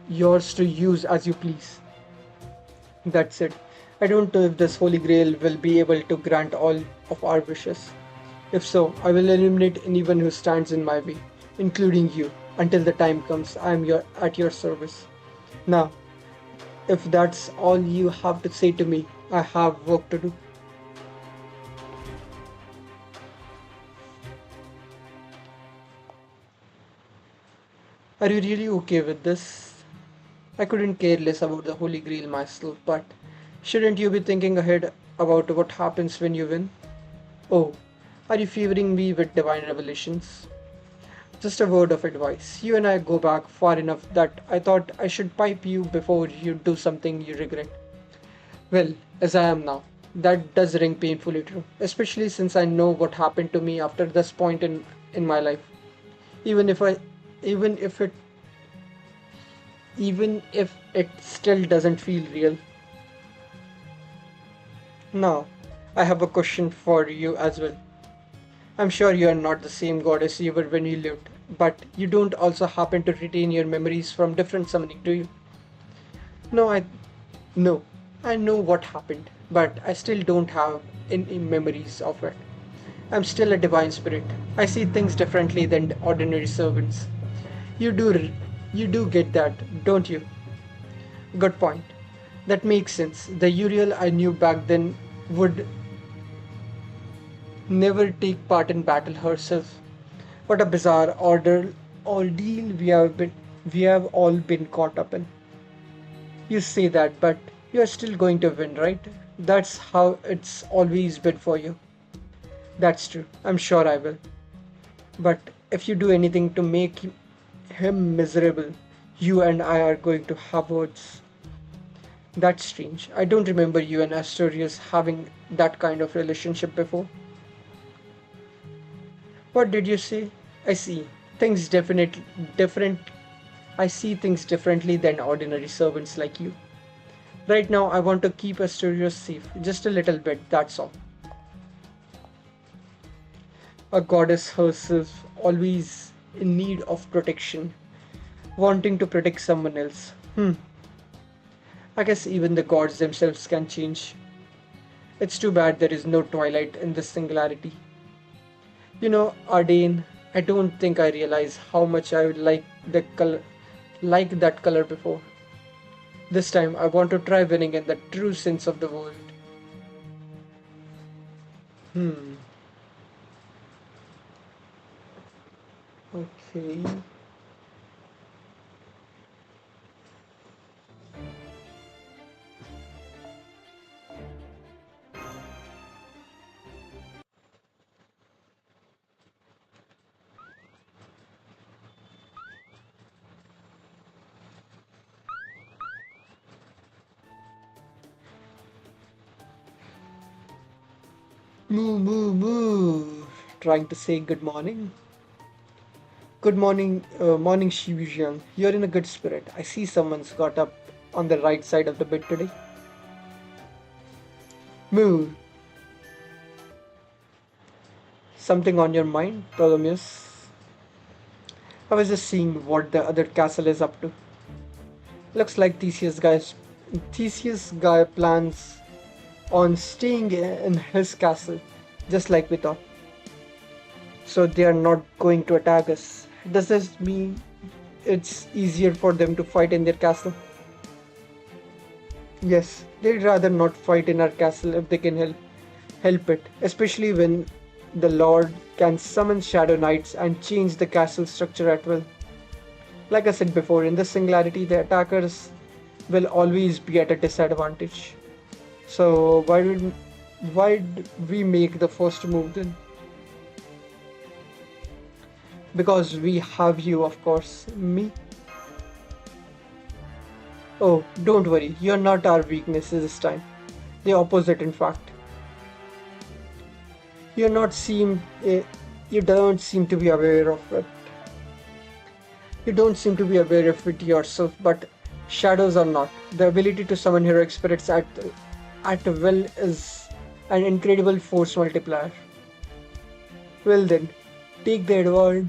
Speaker 1: yours to use as you please. That's it. I don't know if this Holy Grail will be able to grant all of our wishes. If so, I will eliminate anyone who stands in my way, including you. Until the time comes, I am at your service. Now, if that's all you have to say to me, I have work to do. Are you really okay with this? I couldn't care less about the Holy Grail myself, but shouldn't you be thinking ahead about what happens when you win? Oh, are you favoring me with divine revelations? Just a word of advice. You and I go back far enough that I thought I should pipe you before you do something you regret. Well, as I am now. That does ring painfully true, especially since I know what happened to me after this point in my life. Even if I even if it still doesn't feel real. Now, I have a question for you as well. I'm sure you are not the same goddess you were when you lived, but you don't also happen to retain your memories from different summoning, do you? No, no. I know what happened, but I still don't have any memories of it. I'm still a divine spirit. I see things differently than ordinary servants. You do you do get that, don't you? Good point. That makes sense. The Uriel I knew back then would never take part in battle herself. What a bizarre ordeal we have all been caught up in. You say that, but you're still going to win, right? That's how it's always been for you. That's true. I'm sure I will. But if you do anything to make him miserable, you and I are going to have words. That's strange. I don't remember you and Astorius having that kind of relationship before. What did you say? I see. Things definitely different. I see things differently than ordinary servants like you. Right now, I want to keep Astorius safe, just a little bit, that's all. A goddess herself, always in need of protection, wanting to protect someone else. I guess even the gods themselves can change. It's too bad there is no twilight in this singularity. You know, Ardain, I don't think I realize how much I would like that color before. This time I want to try winning in the true sense of the word. Hmm. Okay. Moo, moo, moo. Trying to say good morning. Good morning, morning Shibujian. You're in a good spirit. I see someone's got up on the right side of the bed today. Moo. Something on your mind, Ptolemaeus? I was just seeing what the other castle is up to. Looks like Theseus guy plans on staying in his castle, just like we thought. So they are not going to attack us. Does this mean it's easier for them to fight in their castle? Yes, they'd rather not fight in our castle if they can help it, especially when the Lord can summon Shadow Knights and change the castle structure at will. Like I said before, in this singularity, the attackers will always be at a disadvantage. So why did we make the first move then? Because we have you, of course. Me? Oh, don't worry, you're not our weakness this time. The opposite, in fact. You're not seem you don't seem to be aware of it. You don't seem to be aware of it yourself, but shadows are not. The ability to summon heroic spirits at will is an incredible force multiplier. Well then, take the advantage.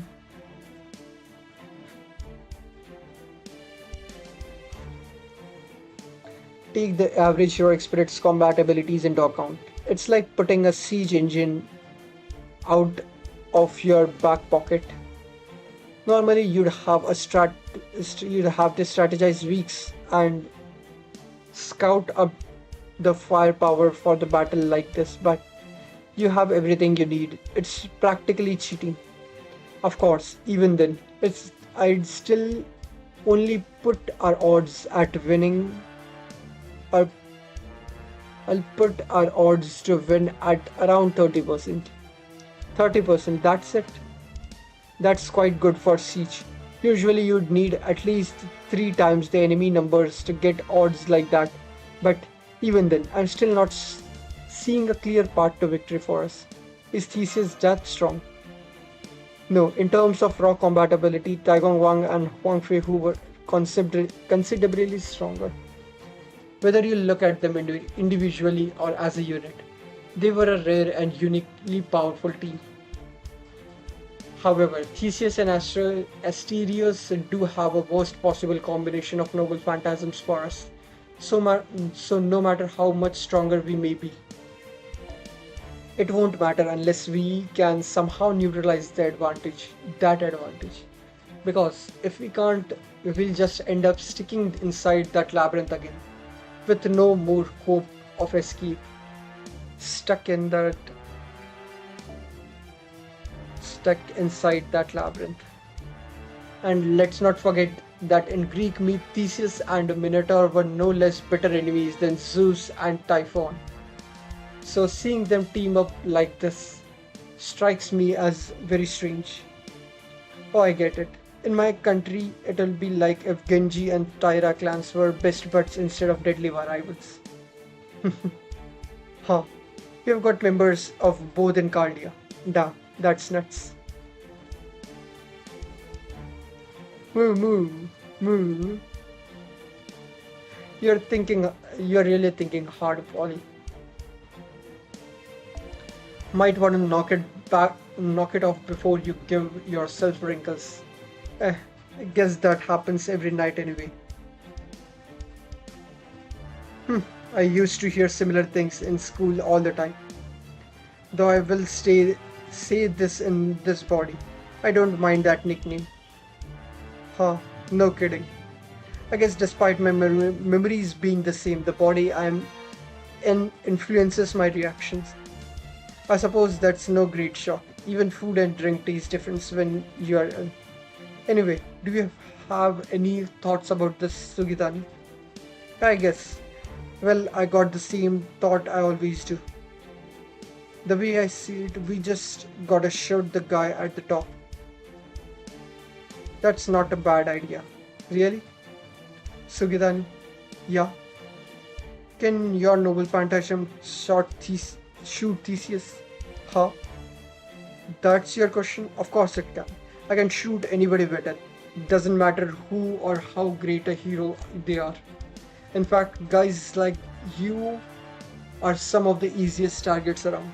Speaker 1: Take the average heroic spirit's combat abilities into account. It's like putting a siege engine out of your back pocket. Normally, you'd have to strategize weeks and scout up the firepower for the battle like this, but you have everything you need. It's practically cheating. Of course, even then, I'd still only put our odds at winning. Or I'll put our odds to win at around 30%. 30%, that's it. That's quite good for siege. Usually you'd need at least 3 times the enemy numbers to get odds like that. But even then, I'm still not seeing a clear path to victory for us. Is Theseus that strong? No, in terms of raw combat ability, Taigong Wang and Huang Fei Hu were considerably stronger. Whether you look at them individually or as a unit, they were a rare and uniquely powerful team. However, Theseus and Asterios do have a worst possible combination of noble phantasms for us. So no matter how much stronger we may be, it won't matter unless we can somehow neutralize that advantage. Because if we can't, we'll just end up sticking inside that labyrinth again, with no more hope of escape. Stuck in that Stuck inside that labyrinth. And let's not forget that in Greek myth, Theseus and Minotaur were no less bitter enemies than Zeus and Typhon. So seeing them team up like this strikes me as very strange. Oh, I get it. In my country, it'll be like if Genji and Tyra clans were best buds instead of deadly rivals. Huh. We've got members of both in Cardia. Da, that's nuts. Moo moo moo. You're really thinking hard, Polly. Might want to knock it off before you give yourself wrinkles. I guess that happens every night anyway. I used to hear similar things in school all the time. Though I will say this in this body. I don't mind that nickname. Huh, no kidding. I guess despite my memories being the same, the body I'm in influences my reactions. I suppose that's no great shock. Even food and drink taste different when you are ill. Anyway, do you have any thoughts about this, Sugitani? I guess. Well, I got the same thought I always do. The way I see it, we just gotta shoot the guy at the top. That's not a bad idea. Really? Sugitani? Yeah. Can your noble phantasm shoot Theseus? Huh? That's your question? Of course it can. I can shoot anybody with it. Doesn't matter who or how great a hero they are. In fact, guys like you are some of the easiest targets around.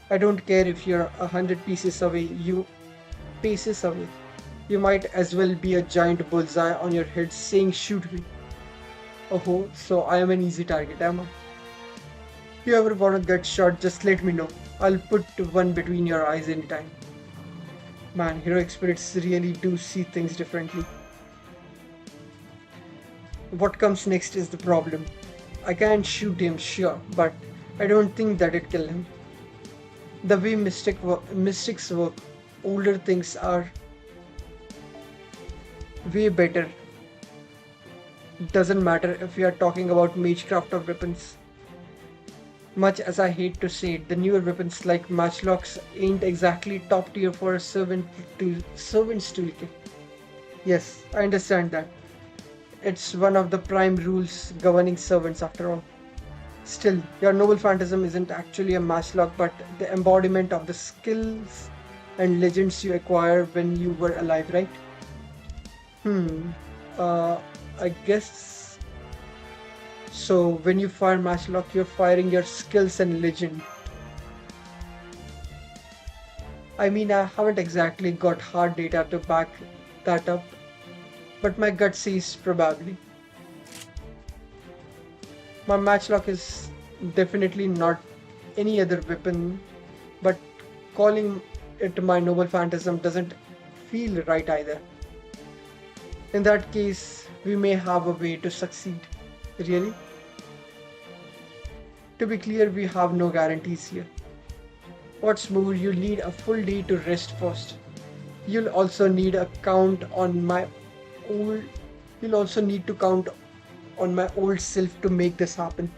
Speaker 1: I don't care if you're 100 paces away. You might as well be a giant bullseye on your head saying shoot me. Oh, so I am an easy target, am I? If you ever wanna get shot, just let me know. I'll put one between your eyes anytime. Man, heroic spirits really do see things differently. What comes next is the problem. I can shoot him, sure, but I don't think that it kill him. The way mystics work, older things are way better. Doesn't matter if we are talking about magecraft or weapons. Much as I hate to say it, the newer weapons like matchlocks ain't exactly top tier for a servant's toolkit. Yes, I understand that. It's one of the prime rules governing servants after all. Still, your noble phantasm isn't actually a matchlock but the embodiment of the skills and legends you acquire when you were alive, right? Hmm. Uh, I guess so. When you fire matchlock, you're firing your skills and legend. I mean, I haven't exactly got hard data to back that up, but my gut says probably. My matchlock is definitely not any other weapon, but calling it my noble phantasm doesn't feel right either. In that case, we may have a way to succeed. Really? To be clear, we have no guarantees here. What's more, you need a full day to rest first. You'll also need a count on my old you'll also need to count on my old self to make this happen.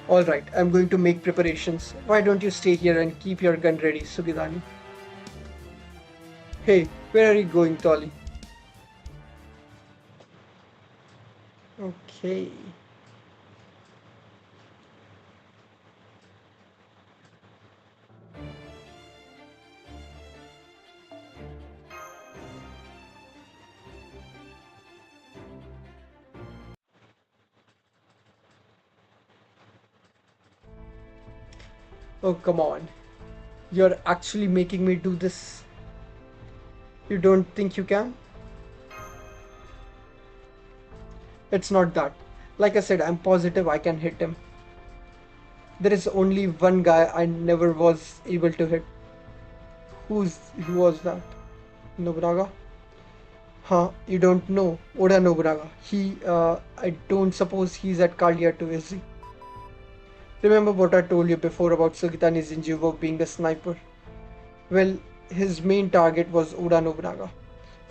Speaker 1: Alright, I'm going to make preparations. Why don't you stay here and keep your gun ready, Sugidani? Hey, where are you going, Tolly? Okay. Oh, come on. You're actually making me do this. You don't think you can? It's not that. Like I said, I'm positive I can hit him. There is only one guy I never was able to hit. Who was that? Nobunaga? Huh? You don't know Oda Nobunaga. I don't suppose he's at Kalia too, is he? Remember what I told you before about Sugitani Zinjubo being the sniper? Well, his main target was Oda Nobunaga.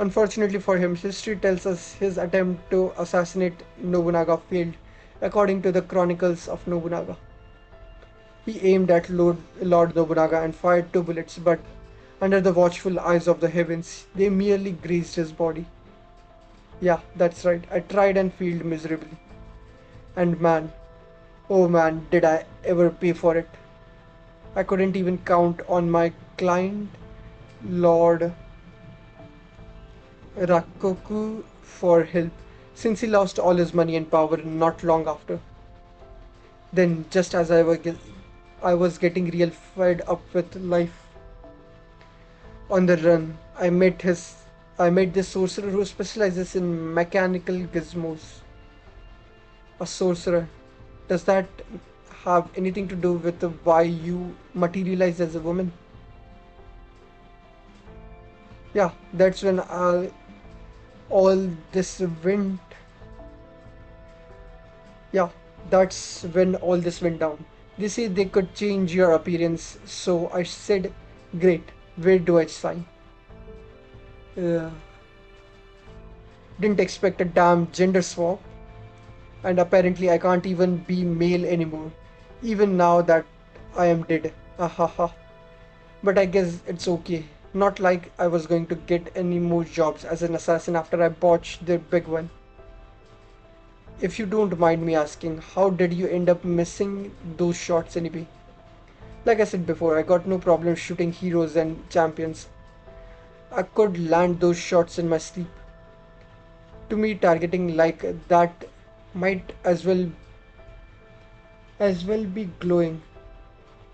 Speaker 1: Unfortunately for him, history tells us his attempt to assassinate Nobunaga failed, according to the Chronicles of Nobunaga. He aimed at Lord Nobunaga and fired two bullets, but under the watchful eyes of the heavens, they merely grazed his body. Yeah, that's right, I tried and failed miserably. And man, oh man, did I ever pay for it. I couldn't even count on my client, Lord Rakoku, for help, since he lost all his money and power not long after. Then, just as I was getting real fed up with life on the run, I met this sorcerer who specializes in mechanical gizmos. A sorcerer. Does that have anything to do with why you materialize as a woman? Yeah, that's when all this went. Yeah, that's when all this went down. They say they could change your appearance, so I said, great, where do I sign? Uh, didn't expect a damn gender swap, and apparently I can't even be male anymore, even now that I am dead. Ahaha. But I guess it's okay. Not like I was going to get any more jobs as an assassin after I botched the big one. If you don't mind me asking, how did you end up missing those shots anyway? Like I said before, I got no problem shooting heroes and champions. I could land those shots in my sleep. To me, targeting like that might as well be glowing.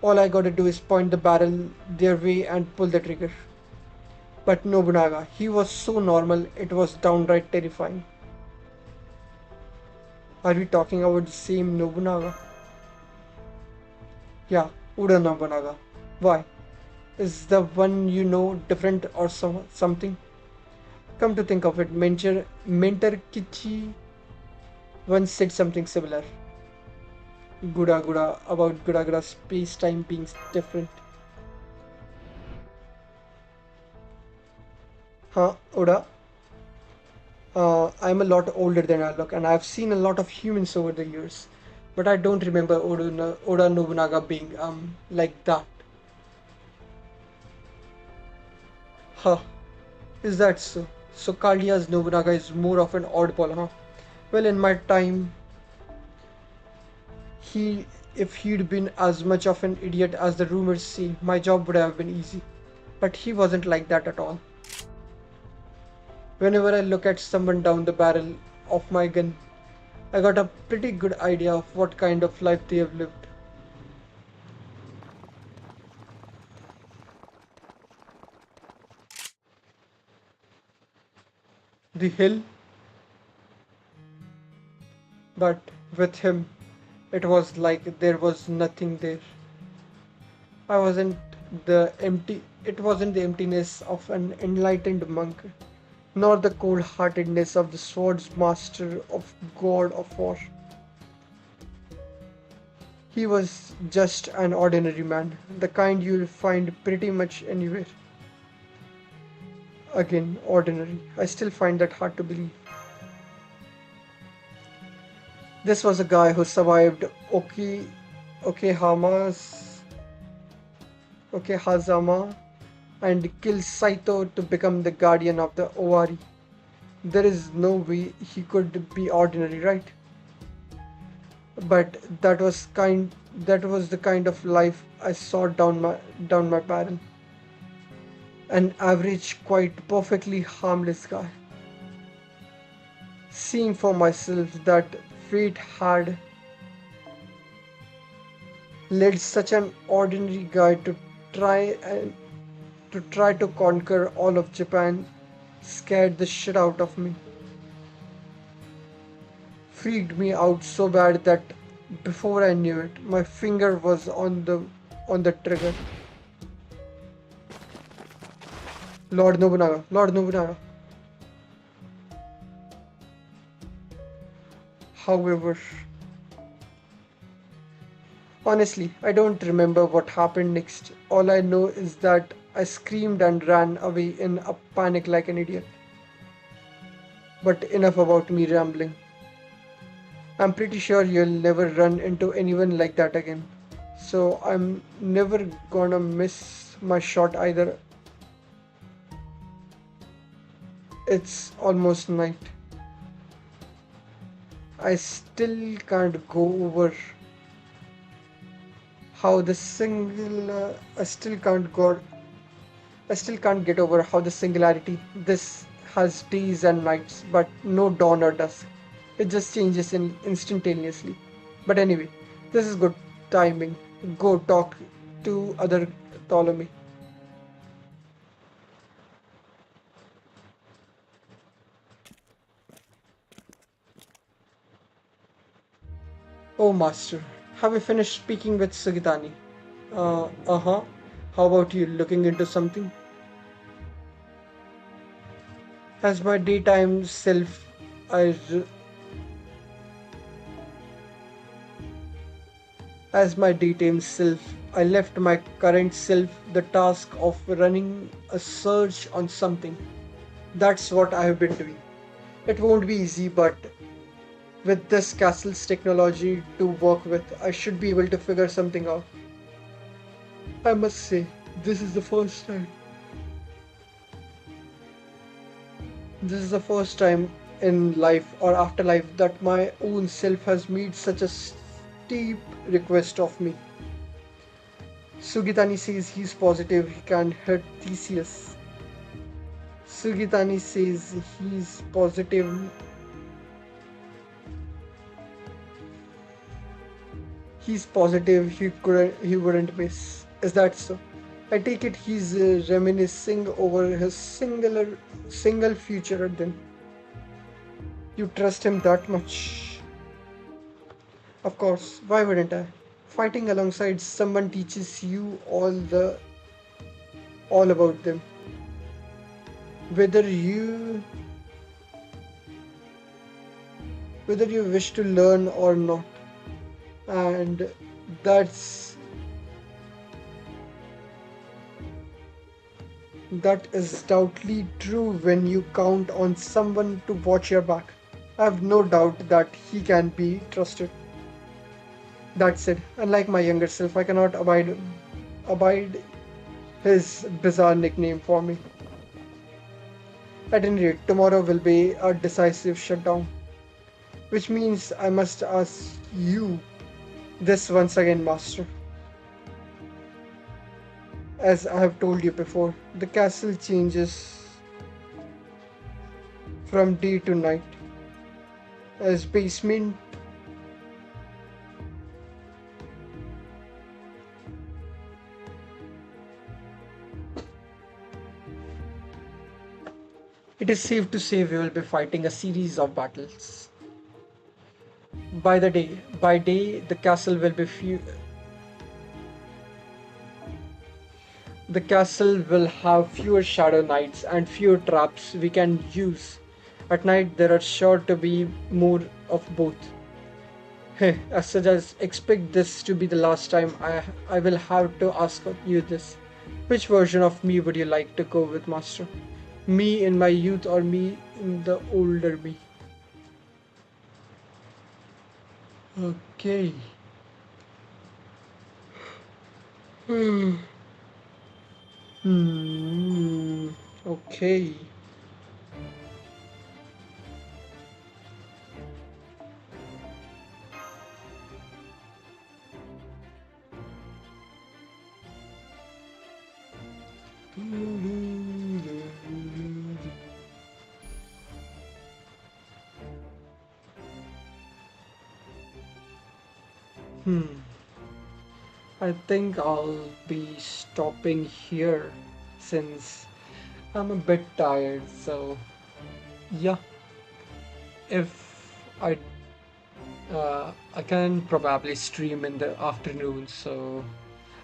Speaker 1: All I gotta do is point the barrel their way and pull the trigger. But Nobunaga, he was so normal, it was downright terrifying. Are we talking about the same Nobunaga? Yeah, Uda Nobunaga. Why? Is the one you know different or something? Come to think of it, Mentor Kichi once said something similar. Guda Guda about Guda Guda space time being different. Huh, Uda? I'm a lot older than I look, and I've seen a lot of humans over the years, but I don't remember Oda Nobunaga being like that. Huh? Is that so? So Kaldia's Nobunaga is more of an oddball, huh? Well, in my time, he if he'd been as much of an idiot as the rumors say, my job would have been easy. But he wasn't like that at all. Whenever I look at someone down the barrel of my gun, I got a pretty good idea of what kind of life they have lived. The hill, but with him, it was like there was nothing there. I wasn't it wasn't the emptiness of an enlightened monk, nor the cold-heartedness of the swords master of God of War. He was just an ordinary man, the kind you'll find pretty much anywhere. Again, ordinary. I still find that hard to believe. This was a guy who survived Okehama's Okehazama and killed Saito to become the guardian of the Owari. There is no way he could be ordinary, right? But that was the kind of life I saw down my barrel. An average, quite perfectly harmless guy. Seeing for myself that fate had led such an ordinary guy try and to conquer all of Japan scared the shit out of me. Freaked me out so bad that before I knew it, my finger was on the trigger. Lord Nobunaga, Lord Nobunaga. However, honestly, I don't remember what happened next. All I know is that I screamed and ran away in a panic like an idiot. But enough about me rambling. I'm pretty sure you'll never run into anyone like that again. So I'm never gonna miss my shot either. It's almost night. I still can't go over how the single. I still can't get over how the singularity. This has days and nights, but no dawn or dusk. It just changes instantaneously. But anyway, this is good timing. Go talk to other Ptolemy. Oh, Master, have you finished speaking with Sugitani? Uh-huh. How about you looking into something? As my daytime self, I re- as my daytime self, I left my current self the task of running a search on something. That's what I have been doing. It won't be easy, but with this castle's technology to work with, I should be able to figure something out. I must say, this is the first time. This is the first time in life or afterlife that my own self has made such a steep request of me. Sugitani says he's positive he can hurt Theseus. Sugitani says he's positive he wouldn't miss. Is that so? I take it he's reminiscing over his single future then. You trust him that much? Of course, why wouldn't I? Fighting alongside someone teaches you all about them. Whether you whether you wish to learn or not. And that's that is doubtly true when you count on someone to watch your back. I have no doubt that he can be trusted. That said, unlike my younger self, I cannot abide his bizarre nickname for me. At any rate, tomorrow will be a decisive shutdown, which means I must ask you this once again, Master. As I have told you before, the castle changes from day to night. As basement It is safe to say we will be fighting a series of battles. By day, the castle will have fewer shadow knights and fewer traps we can use. At night, there are sure to be more of both. As such, as expect this to be the last time I will have to ask you this. Which version of me would you like to go with, Master? Me in my youth or me in the older me? Okay. Hmm. Hmm. Okay. Hmm. I think I'll be stopping here since I'm a bit tired. So, yeah, if I can probably stream in the afternoon, so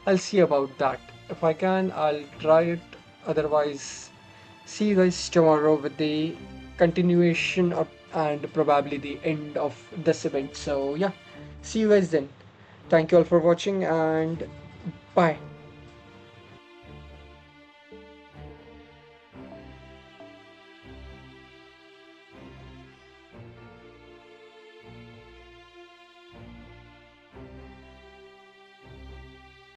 Speaker 1: I'll see about that. If I can, I'll try it. Otherwise, see you guys tomorrow with the continuation of and probably the end of this event. So, yeah, see you guys then. Thank you all for watching and bye.